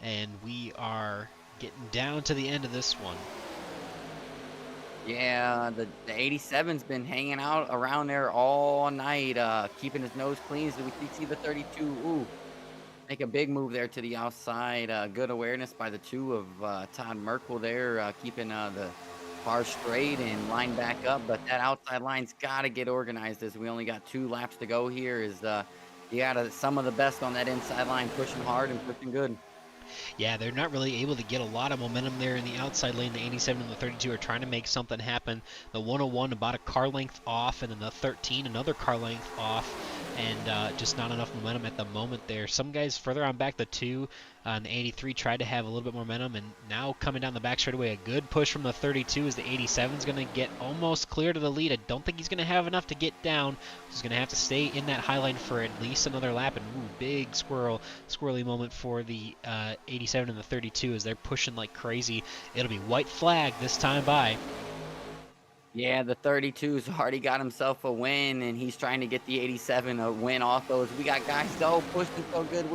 and we are getting down to the end of this one. Yeah, the 87's been hanging out around there all night, keeping his nose clean. So we see the 32. Ooh, make a big move there to the outside. Good awareness by the 2 of Todd Merkel there, keeping the car straight and line back up. But that outside line's got to get organized, as we only got 2 laps to go here. You got some of the best on that inside line, pushing hard and pushing good. Yeah, they're not really able to get a lot of momentum there in the outside lane. The 87 and the 32 are trying to make something happen. The 101 about a car length off, and then the 13 another car length off, and just not enough momentum at the moment there. Some guys further on back, the 2 and the 83 tried to have a little bit more momentum, and now coming down the back straightaway, a good push from the 32 as the 87 is going to get almost clear to the lead. I don't think he's going to have enough to get down. He's going to have to stay in that high line for at least another lap, and big squirrely moment for the 87 and the 32 as they're pushing like crazy. It'll be white flag this time by. Yeah, the 32's already got himself a win, and he's trying to get the 87 a win off those. We got guys so pushing so good.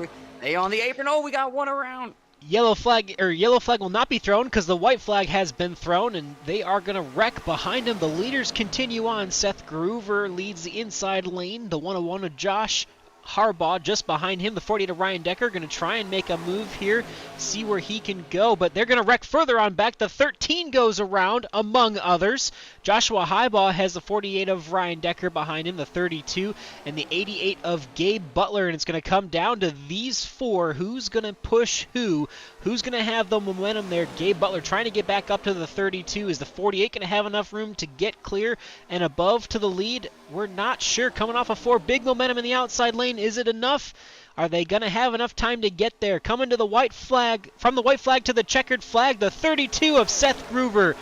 They on the apron. Oh, we got one around. Yellow flag will not be thrown because the white flag has been thrown, and they are going to wreck behind him. The leaders continue on. Seth Groover leads the inside lane. The 101 of Josh Harbaugh just behind him. The 48 of Ryan Decker going to try and make a move here, see where he can go, but they're going to wreck further on back. The 13 goes around, among others. Joshua Highbaugh has the 48 of Ryan Decker behind him, the 32, and the 88 of Gabe Butler, and it's going to come down to these 4. Who's going to push who? Who's going to have the momentum there? Gabe Butler trying to get back up to the 32. Is the 48 going to have enough room to get clear and above to the lead? We're not sure. Coming off of 4, big momentum in the outside lane. Is it enough? Are they going to have enough time to get there? Coming to the white flag, from the white flag to the checkered flag, the 32 of Seth Groover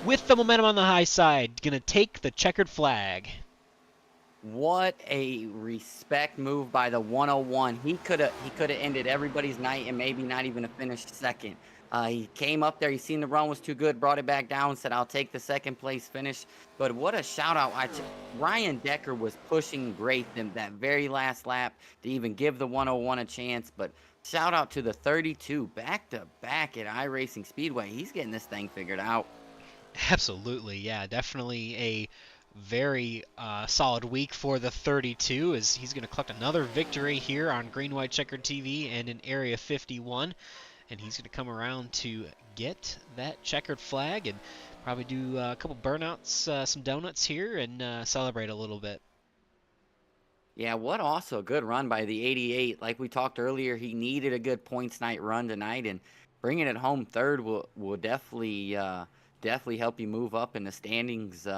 with the momentum on the high side. Going to take the checkered flag. What a respect move by the 101. He could have ended everybody's night and maybe not even a finished second. He came up there, he seen the run was too good, brought it back down, said, I'll take the second place finish. But what a shout out. Ryan Decker was pushing great that very last lap to even give the 101 a chance. But shout out to the 32 back to back at iRacing Speedway. He's getting this thing figured out. Absolutely, yeah, definitely a very solid week for the 32 as he's going to collect another victory here on Green White Checkered TV and in Area 51. And he's going to come around to get that checkered flag and probably do a couple burnouts, some donuts here, and celebrate a little bit. Yeah, what also a good run by the 88. Like we talked earlier, he needed a good points night run tonight, and bringing it home third will definitely help you move up in the standings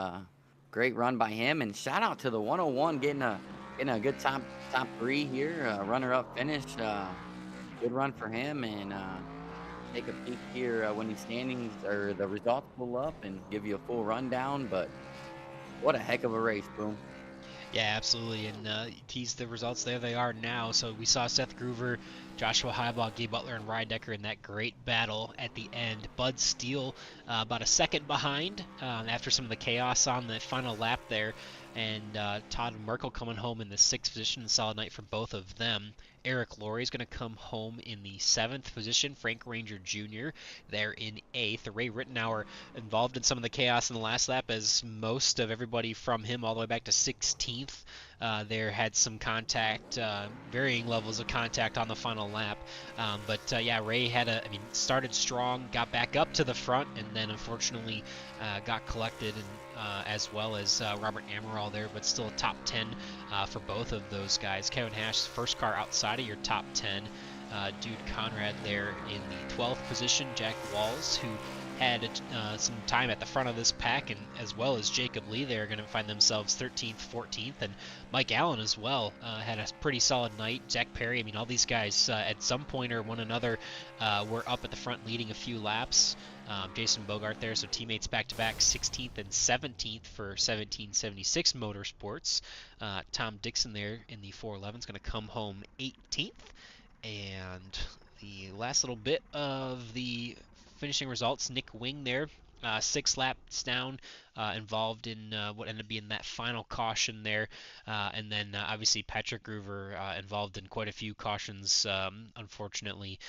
great run by him, and shout out to the 101 getting a good top three here, runner up finish. Good run for him, and take a peek here when the standings or the results pull up and give you a full rundown. But what a heck of a race, Boom. Yeah, absolutely. And tease the results. There they are now. So we saw Seth Groover, Joshua Highball, Gabe Butler, and Ryan Decker in that great battle at the end. Bud Steele about a second behind after some of the chaos on the final lap there. And Todd Merkel coming home in the 6th position. Solid night for both of them. Eric Laurie is going to come home in the 7th position. Frank Ranger Jr. there in 8th. Ray Rittenauer involved in some of the chaos in the last lap, as most of everybody from him all the way back to 16th there had some contact, varying levels of contact on the final lap. But yeah, Ray started strong, got back up to the front, and then unfortunately got collected, and as well as Robert Amaral there, but still a top 10 for both of those guys. Kevin Hash, first car outside of your top 10. Dude Conrad there in the 12th position. Jack Walls, who had some time at the front of this pack, and as well as Jacob Lee, they're going to find themselves 13th, 14th, and Mike Allen as well had a pretty solid night. Jack Perry, I mean, all these guys at some point or one another were up at the front leading a few laps. Jason Bogart there, so teammates back-to-back 16th and 17th for 1776 Motorsports. Tom Dixon there in the 411 is going to come home 18th. And the last little bit of the finishing results, Nick Wing there, 6 laps down, involved in what ended up being that final caution there. And then obviously Patrick Groover involved in quite a few cautions, unfortunately,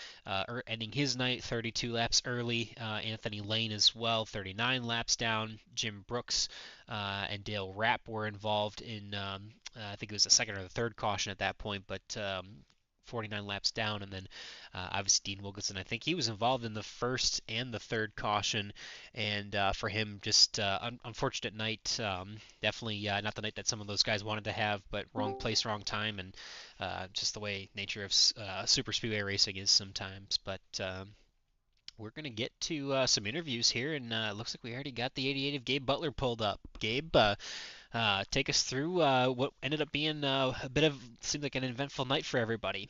ending his night 32 laps early. Anthony Lane as well, 39 laps down. Jim Brooks and Dale Rapp were involved in, I think it was the second or the third caution at that point, but 49 laps down. And then obviously Dean Wilkinson, I think he was involved in the first and the third caution, and for him, just unfortunate night. Definitely not the night that some of those guys wanted to have, but wrong place, wrong time, and just the way nature of super speedway racing is sometimes. But we're going to get to some interviews here, and it looks like we already got the 88 of Gabe Butler pulled up. Gabe, take us through what ended up being a bit of, seemed like an eventful night for everybody.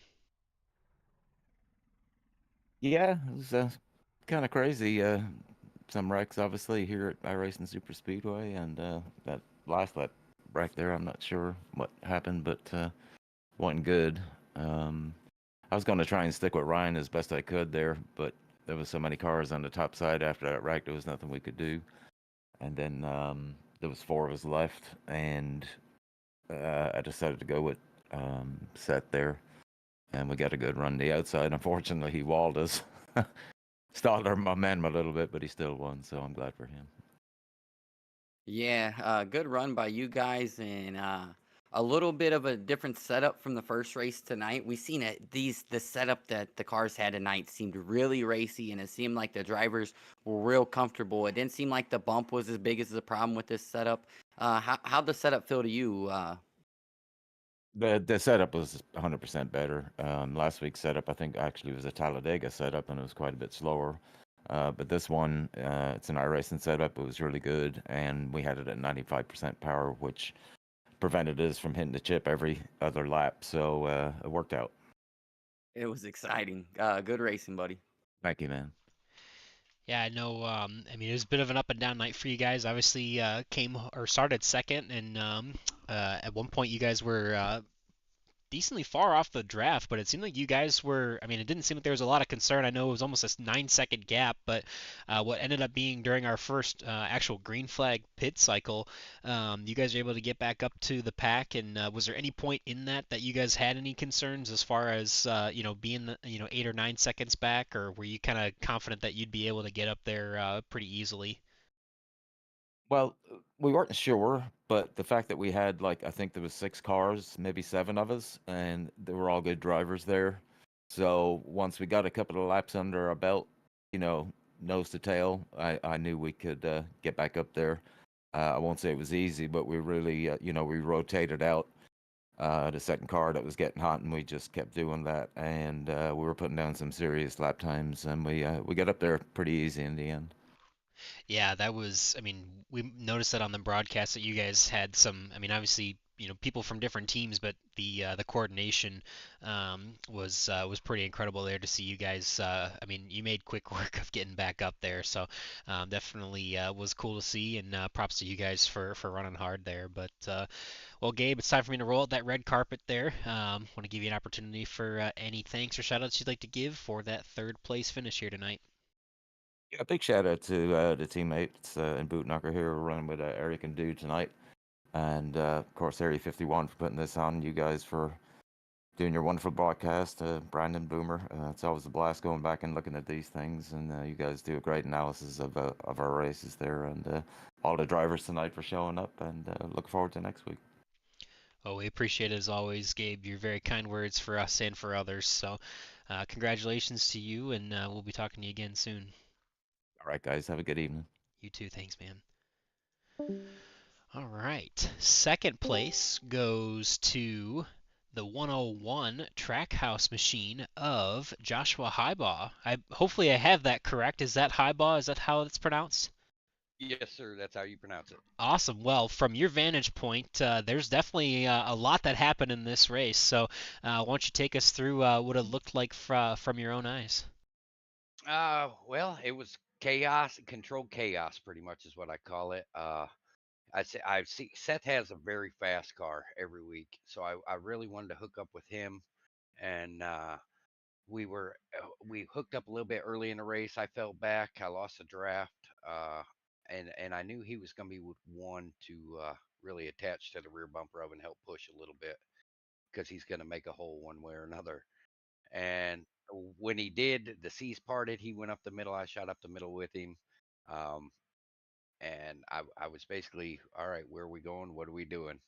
Yeah, it was kind of crazy. Some wrecks, obviously, here at iRacing Superspeedway, and that last lap wreck there, I'm not sure what happened, but wasn't good. I was going to try and stick with Ryan as best I could there, but there was so many cars on the top side after that wreck, there was nothing we could do. And then there was 4 of us left, and I decided to go with Seth there, and we got a good run the outside. Unfortunately, he walled us. Stalled our momentum a little bit, but he still won, so I'm glad for him. Yeah, good run by you guys, and a little bit of a different setup from the first race tonight. We seen it. The setup that the cars had tonight seemed really racy, and it seemed like the drivers were real comfortable. It didn't seem like the bump was as big as the problem with this setup. How'd the setup feel to you? The setup was 100% better. Last week's setup, I think, actually was a Talladega setup, and it was quite a bit slower. But this one, it's an iRacing setup. It was really good, and we had it at 95% power, which prevented us from hitting the chip every other lap. So it worked out. It was exciting. Good racing, buddy. Thank you, man. Yeah, I know. I mean, it was a bit of an up and down night for you guys. Obviously, started second, and at one point you guys were decently far off the draft, but it seemed like you guys were, I mean, it didn't seem like there was a lot of concern. I know it was almost a 9-second gap, but what ended up being during our first actual green flag pit cycle, you guys were able to get back up to the pack. And was there any point in that you guys had any concerns as far as, being, 8 or 9 seconds back, or were you kind of confident that you'd be able to get up there pretty easily? Well, we weren't sure, but the fact that we had, like, I think there was 6 cars, maybe 7 of us, and they were all good drivers there. So once we got a couple of laps under our belt, nose to tail, I knew we could get back up there. I won't say it was easy, but we really, we rotated out the second car that was getting hot, and we just kept doing that. And we were putting down some serious lap times, and we got up there pretty easy in the end. Yeah, that was, I mean, we noticed that on the broadcast that you guys had some, I mean, obviously, people from different teams, but the coordination was pretty incredible there to see you guys. I mean, you made quick work of getting back up there, so definitely was cool to see, and props to you guys for running hard there. But well, Gabe, it's time for me to roll out that red carpet there. Want to give you an opportunity for any thanks or shout outs you'd like to give for that third place finish here tonight. Yeah, big shout out to the teammates in Bootknocker here. We're running with Eric and Dude tonight. And of course, Area 51 for putting this on. You guys for doing your wonderful broadcast. Brandon Boomer. It's always a blast going back and looking at these things. And you guys do a great analysis of our races there. And all the drivers tonight for showing up. And look forward to next week. Oh, we appreciate it as always, Gabe. Your very kind words for us and for others. So, congratulations to you, and we'll be talking to you again soon. All right, guys. Have a good evening. You too. Thanks, man. All right. Second place goes to the 101 Trackhouse machine of Joshua Highbaugh. Hopefully I have that correct. Is that Highbaugh? Is that how it's pronounced? Yes, sir. That's how you pronounce it. Awesome. Well, from your vantage point, there's definitely a lot that happened in this race. So, why don't you take us through what it looked like from your own eyes? Well, it was chaos, controlled chaos, pretty much is what I call it. I see Seth has a very fast car every week, so I really wanted to hook up with him, and we hooked up a little bit early in the race. I fell back, I lost the draft, and I knew he was going to be with one to really attach to the rear bumper of and help push a little bit because he's going to make a hole one way or another. And when he did, the seas parted. He went up the middle. I shot up the middle with him. Um, and I was basically, all right, where are we going? What are we doing?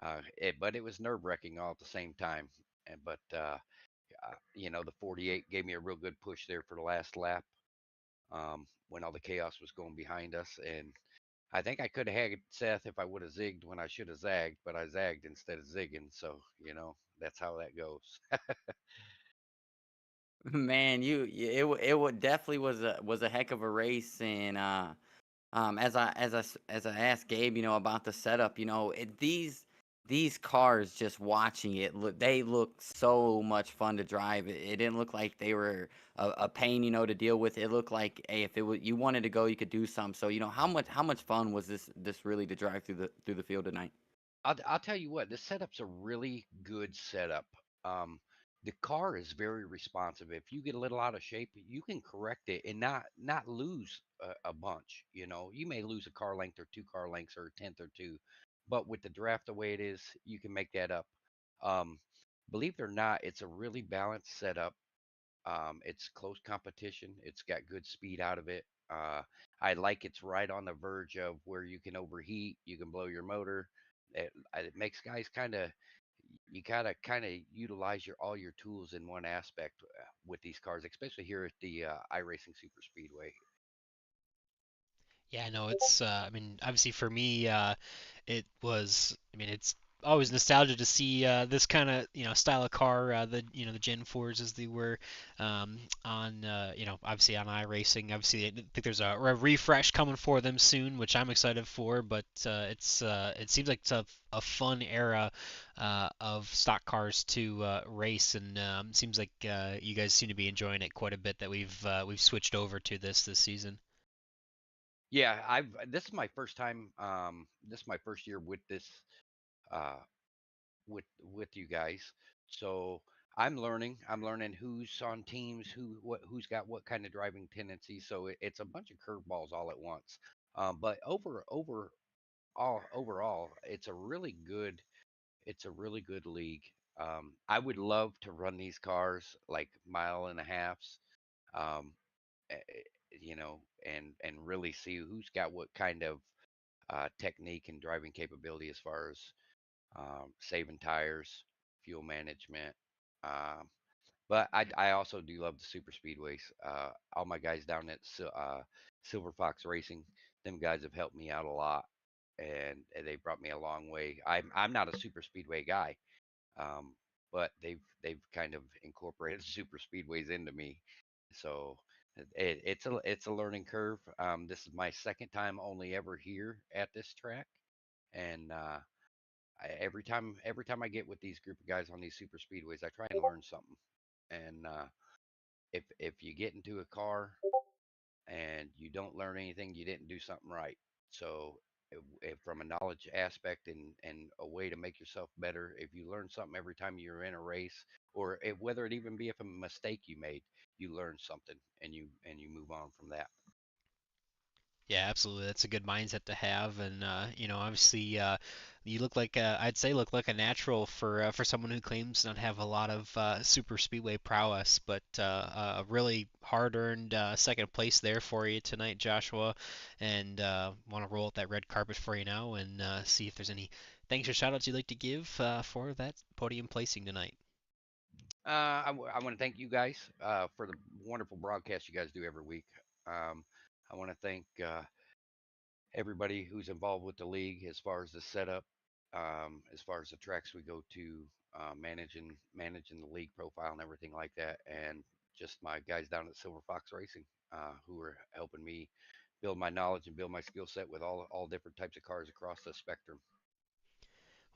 But it was nerve wracking all at the same time. The 48 gave me a real good push there for the last lap when all the chaos was going behind us. And I think I could have had Seth if I would have zigged when I should have zagged, but I zagged instead of zigging. So, that's how that goes. Man, it would definitely was a heck of a race, and as I asked Gabe, about the setup, these cars, just watching it, they look so much fun to drive. It didn't look like they were a pain, to deal with. It looked like, hey, if it was you wanted to go, you could do some. So, how much fun was this really to drive through the field tonight? I'll tell you what, this setup's a really good setup. Um, the car is very responsive. If you get a little out of shape, you can correct it and not lose a bunch. You may lose a car length or two car lengths or a tenth or two, but with the draft the way it is, you can make that up. Um, Believe it or not, it's a really balanced setup. It's close competition. It's got good speed out of it. I like it's right on the verge of where you can overheat, you can blow your motor. It makes guys you gotta kind of utilize all your tools in one aspect with these cars, especially here at the iRacing Super Speedway. Yeah, no, it's I mean, obviously for me, it was, I mean, it's always nostalgia to see this kind of, style of car, the Gen 4s as they were on, obviously on iRacing. Obviously, I think there's a refresh coming for them soon, which I'm excited for, but it seems like it's a fun era of stock cars to race, and seems like you guys seem to be enjoying it quite a bit that we've switched over to this season. Yeah, I've this is my first time. This is my first year with this uh, with you guys. So I'm learning who's on teams, who's got what kind of driving tendencies. So it's a bunch of curveballs all at once. But overall, it's a really good league. I would love to run these cars like mile and a halves, um, eh, and really see who's got what kind of technique and driving capability as far as saving tires, fuel management. Um, but I also do love the super speedways. All my guys down at Silver Fox Racing, them guys have helped me out a lot, and they brought me a long way. I'm not a super speedway guy, um, but they've kind of incorporated super speedways into me. So It's a learning curve. This is my second time only ever here at this track, and every time I get with these group of guys on these super speedways, I try and learn something. And if you get into a car and you don't learn anything, you didn't do something right. So, if from a knowledge aspect and a way to make yourself better, if you learn something every time you're in a race, or whether it even be if a mistake you made, you learn something and you move on from that. Yeah, absolutely. That's a good mindset to have, and obviously, you look like I'd say look like a natural for someone who claims not have a lot of super speedway prowess, but a really hard-earned second place there for you tonight, Joshua. And want to roll out that red carpet for you now and see if there's any thanks or shout-outs you'd like to give for that podium placing tonight. I want to thank you guys for the wonderful broadcast you guys do every week. I want to thank everybody who's involved with the league as far as the setup, as far as the tracks we go to, managing the league profile and everything like that, and just my guys down at Silver Fox Racing who are helping me build my knowledge and build my skill set with all different types of cars across the spectrum.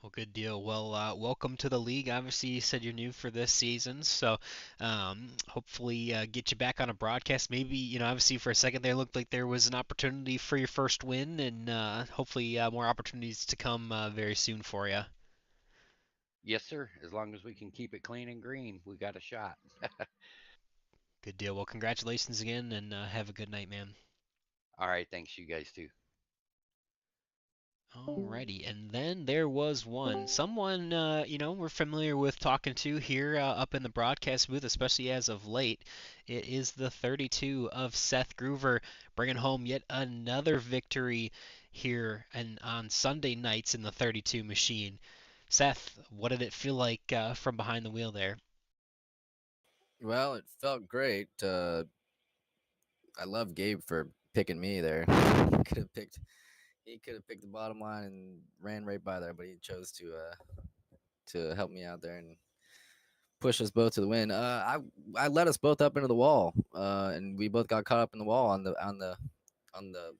Well, good deal. Well, welcome to the league. Obviously, you said you're new for this season, so hopefully get you back on a broadcast. Maybe, obviously for a second there looked like there was an opportunity for your first win, and hopefully more opportunities to come very soon for you. Yes, sir. As long as we can keep it clean and green, we got a shot. Good deal. Well, congratulations again, and have a good night, man. All right, thanks you guys too. Alrighty, and then there was someone, we're familiar with talking to here up in the broadcast booth, especially as of late. It is the 32 of Seth Groover bringing home yet another victory here and on Sunday nights in the 32 machine. Seth, what did it feel like from behind the wheel there? Well, it felt great. I love Gabe for picking me there. He could have picked the bottom line and ran right by there, but he chose to help me out there and push us both to the win. I led us both up into the wall, and we both got caught up in the wall on the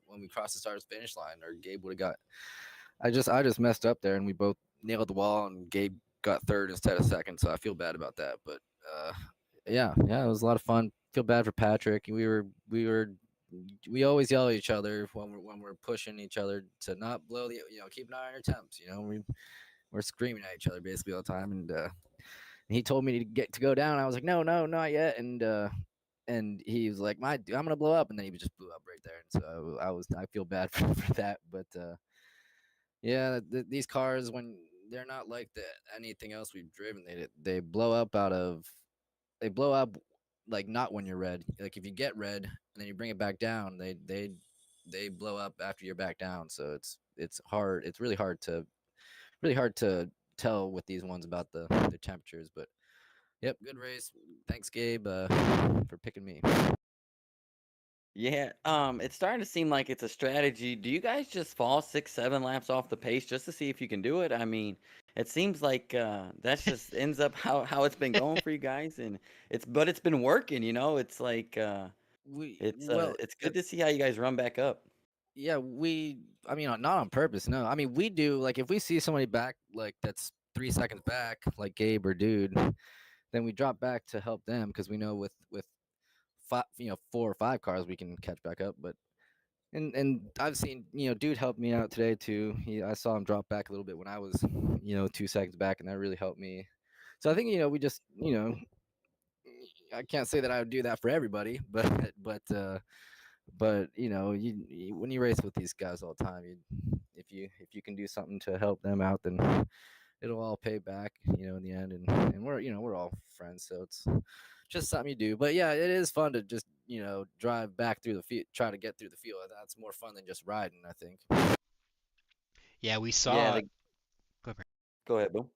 when we crossed the starter's finish line. Or Gabe would have got. I just messed up there, and we both nailed the wall, and Gabe got third instead of second. So I feel bad about that, but yeah, it was a lot of fun. Feel bad for Patrick. We always yell at each other when we're pushing each other to not blow the keep an eye on your temps. We're screaming at each other basically all the time, and he told me to go down. I was like, no, not yet, and he was like, I'm gonna blow up, and then he just blew up right there. And so I feel bad for that, but yeah, these cars when they're not like anything else we've driven, they blow up they blow up like not when you're red. Like if you get red and then you bring it back down, they blow up after you're back down. So it's hard. It's really hard to tell with these ones about the temperatures. But yep, good race. Thanks, Gabe, for picking me. Yeah, it's starting to seem like it's a strategy. Do you guys just fall 6, 7 laps off the pace just to see if you can do it? I mean, it seems like that's just ends up how it's been going for you guys, and it's been working. It's like We well, it's good to see how you guys run back up. yeah, I mean, not on purpose. No, I mean, we do. Like if we see somebody back, like that's 3 seconds back, like Gabe or Dude, then we drop back to help them because we know with five, 4 or 5 cars we can catch back up. But and I've seen Dude helped me out today too. I saw him drop back a little bit when I was 2 seconds back, and that really helped me. So I think we just I can't say that I would do that for everybody, but when you race with these guys all the time, if you can do something to help them out, then it'll all pay back, in the end. And we're all friends, so it's just something you do. But yeah, it is fun to just drive back through the field, try to get through the field. That's more fun than just riding, I think. Yeah, we Yeah, saw. Go ahead. go ahead, Bill.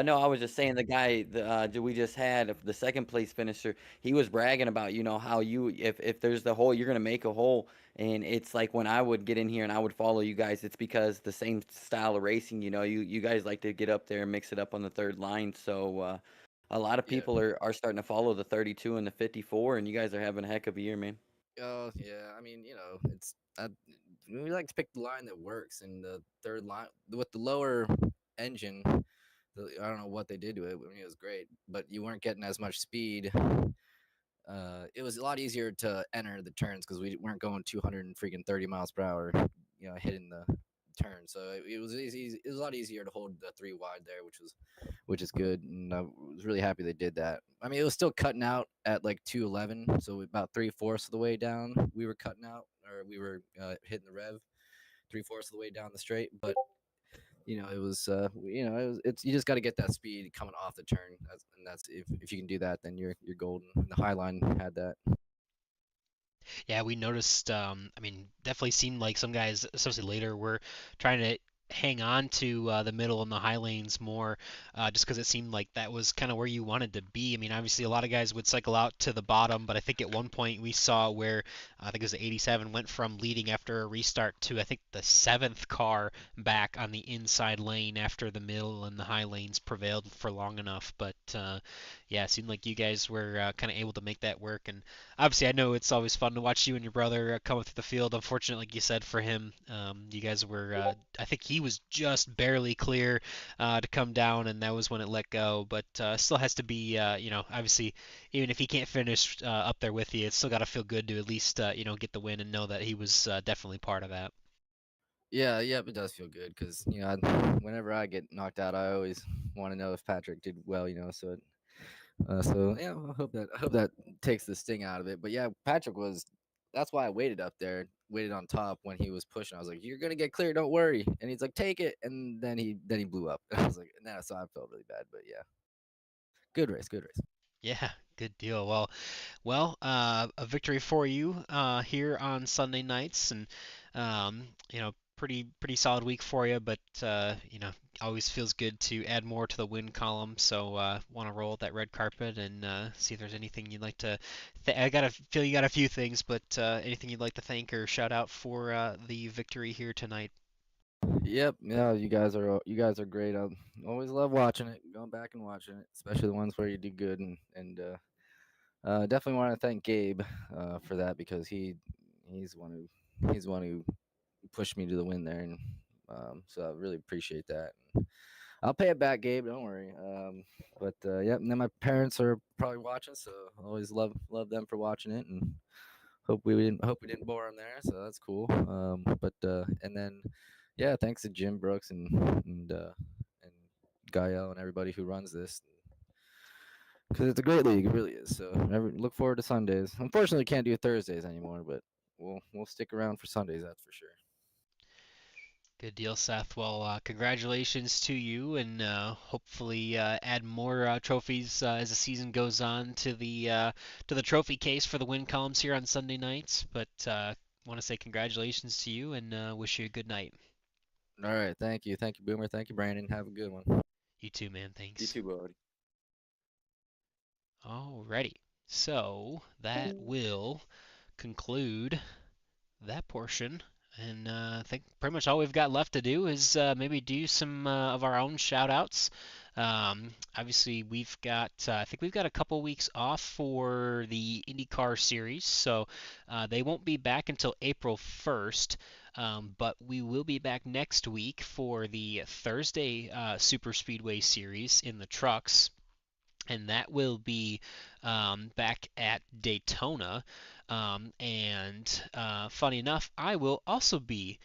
No, I was just saying the guy that we just had, the second place finisher, he was bragging about, how if there's the hole, you're gonna make a hole, and it's like when I would get in here and I would follow you guys, it's because the same style of racing, you guys like to get up there and mix it up on the third line, so a lot of Yeah. people are starting to follow the 32 and the 54, and you guys are having a heck of a year, man. Oh yeah, I mean, it's we like to pick the line that works, and the third line with the lower engine. I don't know what they did to it. I mean, it was great, but you weren't getting as much speed. It was a lot easier to enter the turns because we weren't going 200 and freaking 30 miles per hour, hitting the turn. So it was easy. It was a lot easier to hold the three wide there, which is good. And I was really happy they did that. I mean, it was still cutting out at like 211, so about 3/4 of the way down, we were cutting out, or we were hitting the rev 3/4 of the way down the straight. But it was it's you just got to get that speed coming off the turn, and that's if you can do that, then you're golden. And the High Line had that. Yeah, we noticed. I mean, definitely seemed like some guys, especially later, were trying to hang on to the middle and the high lanes more, just because it seemed like that was kind of where you wanted to be. I mean, obviously, a lot of guys would cycle out to the bottom, but I think at one point we saw where I think it was the 87 went from leading after a restart to I think the seventh car back on the inside lane after the middle and the high lanes prevailed for long enough. But yeah, it seemed like you guys were kind of able to make that work, and obviously, I know it's always fun to watch you and your brother coming through the field. Unfortunately, like you said, for him, you guys were, I think he was just barely clear to come down, and that was when it let go. But still has to be, obviously, even if he can't finish up there with you, it's still got to feel good to at least, get the win and know that he was definitely part of that. Yeah, yeah, it does feel good because whenever I get knocked out, I always want to know if Patrick did well. So yeah, I hope that takes the sting out of it. But yeah, Patrick was. That's why I waited up there, waited on top when he was pushing. I was like, "You're gonna get clear, don't worry." And he's like, "Take it," and then he blew up. I was like, "Nah," so I felt really bad. But yeah, good race, good race. Yeah, good deal. Well, a victory for you here on Sunday nights, and pretty solid week for you. But always feels good to add more to the win column. So want to roll that red carpet and see if there's anything you'd like to. I gotta feel you got a few things, but anything you'd like to thank or shout out for the victory here tonight. Yep, yeah, you guys are great. I always love watching it, going back and watching it, especially the ones where you do good and definitely want to thank Gabe for that because he's the one who pushed me to the win there, and so I really appreciate that. I'll pay it back, Gabe. Don't worry. But yeah, and then my parents are probably watching, so I always love them for watching it, and hope we didn't bore them there. So that's cool. But and then yeah, thanks to Jim Brooks and Gael and everybody who runs this because it's a great league. It really is. So look forward to Sundays. Unfortunately, can't do Thursdays anymore, but we'll stick around for Sundays. That's for sure. Good deal, Seth. Well, congratulations to you, and hopefully add more trophies as the season goes on to the trophy case for the win columns here on Sunday nights. But want to say congratulations to you and wish you a good night. All right. Thank you, Boomer. Thank you, Brandon. Have a good one. You too, man. You Thanks. too, buddy. Alrighty. So that will conclude that portion. And I think pretty much all we've got left to do is maybe do some of our own shout outs. Obviously, I think we've got a couple weeks off for the IndyCar series, so they won't be back until April 1st. But we will be back next week for the Thursday Superspeedway series in the trucks, and that will be back at Daytona. And funny enough, I will also be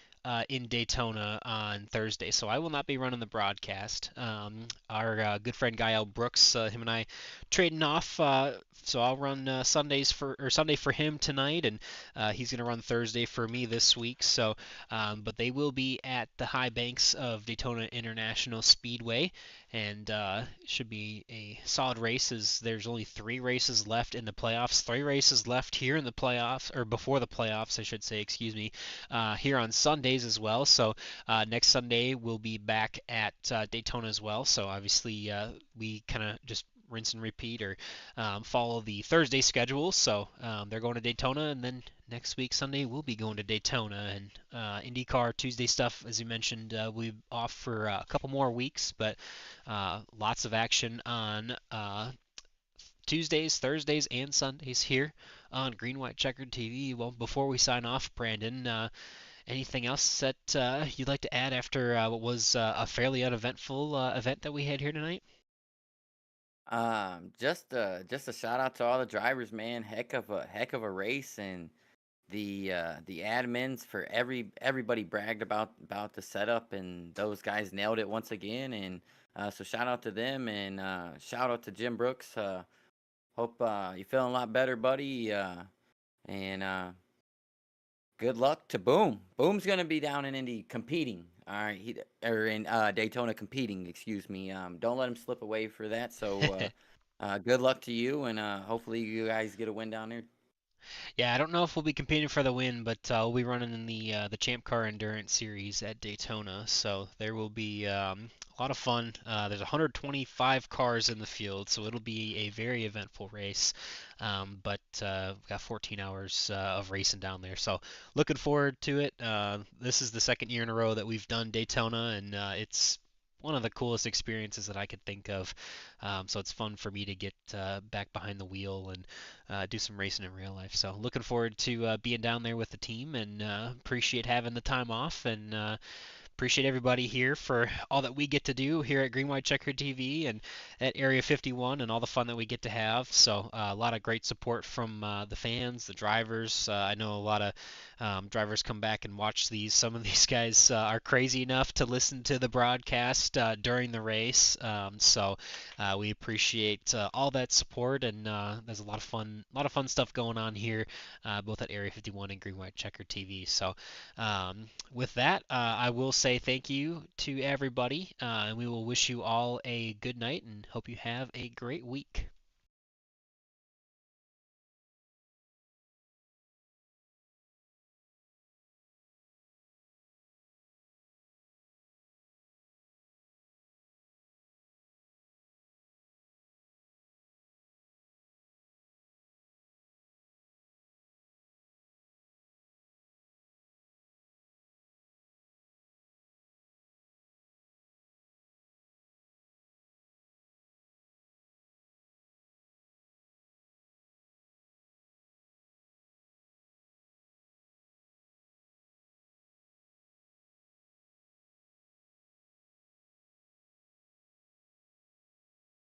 in Daytona on Thursday, so I will not be running the broadcast. Our good friend Gael Brooks, him and I trading off. So I'll run Sunday for him tonight, and he's going to run Thursday for me this week. So, but they will be at the high banks of Daytona International Speedway, and should be a solid race as there's only 3 races left in the playoffs. 3 races left here in the playoffs, or before the playoffs, I should say, excuse me, here on Sundays as well. So next Sunday we'll be back at Daytona as well. So obviously we kind of just rinse and repeat or follow the Thursday schedule. So they're going to Daytona, and then next week Sunday we'll be going to Daytona, and IndyCar Tuesday stuff, as you mentioned, we'll be off for a couple more weeks, but lots of action on Tuesdays, Thursdays, and Sundays here on Green White Checkered TV. Well, before we sign off, Brandon, anything else that you'd like to add after what was a fairly uneventful event that we had here tonight? Just a shout out to all the drivers, man. Heck of a race, and the admins for everybody bragged about the setup, and those guys nailed it once again. And so shout out to them, and shout out to Jim Brooks. Hope you're feeling a lot better, buddy. And good luck to Boom. Boom's gonna be down in Indy competing. All right, or in Daytona competing. Excuse me. Don't let him slip away for that. So good luck to you, and hopefully you guys get a win down there. Yeah, I don't know if we'll be competing for the win, but we'll be running in the Champ Car Endurance Series at Daytona, so there will be a lot of fun. There's 125 cars in the field, so it'll be a very eventful race. But we've got 14 hours of racing down there, so looking forward to it. This is the second year in a row that we've done Daytona, and it's one of the coolest experiences that I could think of. So it's fun for me to get back behind the wheel and do some racing in real life. So looking forward to being down there with the team, and appreciate having the time off, and appreciate everybody here for all that we get to do here at Green White Checker TV and at Area 51 and all the fun that we get to have. So a lot of great support from the fans, the drivers. I know a lot of drivers come back and watch these. Some of these guys are crazy enough to listen to the broadcast during the race. So we appreciate all that support, and there's a lot of fun stuff going on here, both at Area 51 and Green White Checker TV. So with that, I will say thank you to everybody, and we will wish you all a good night and hope you have a great week.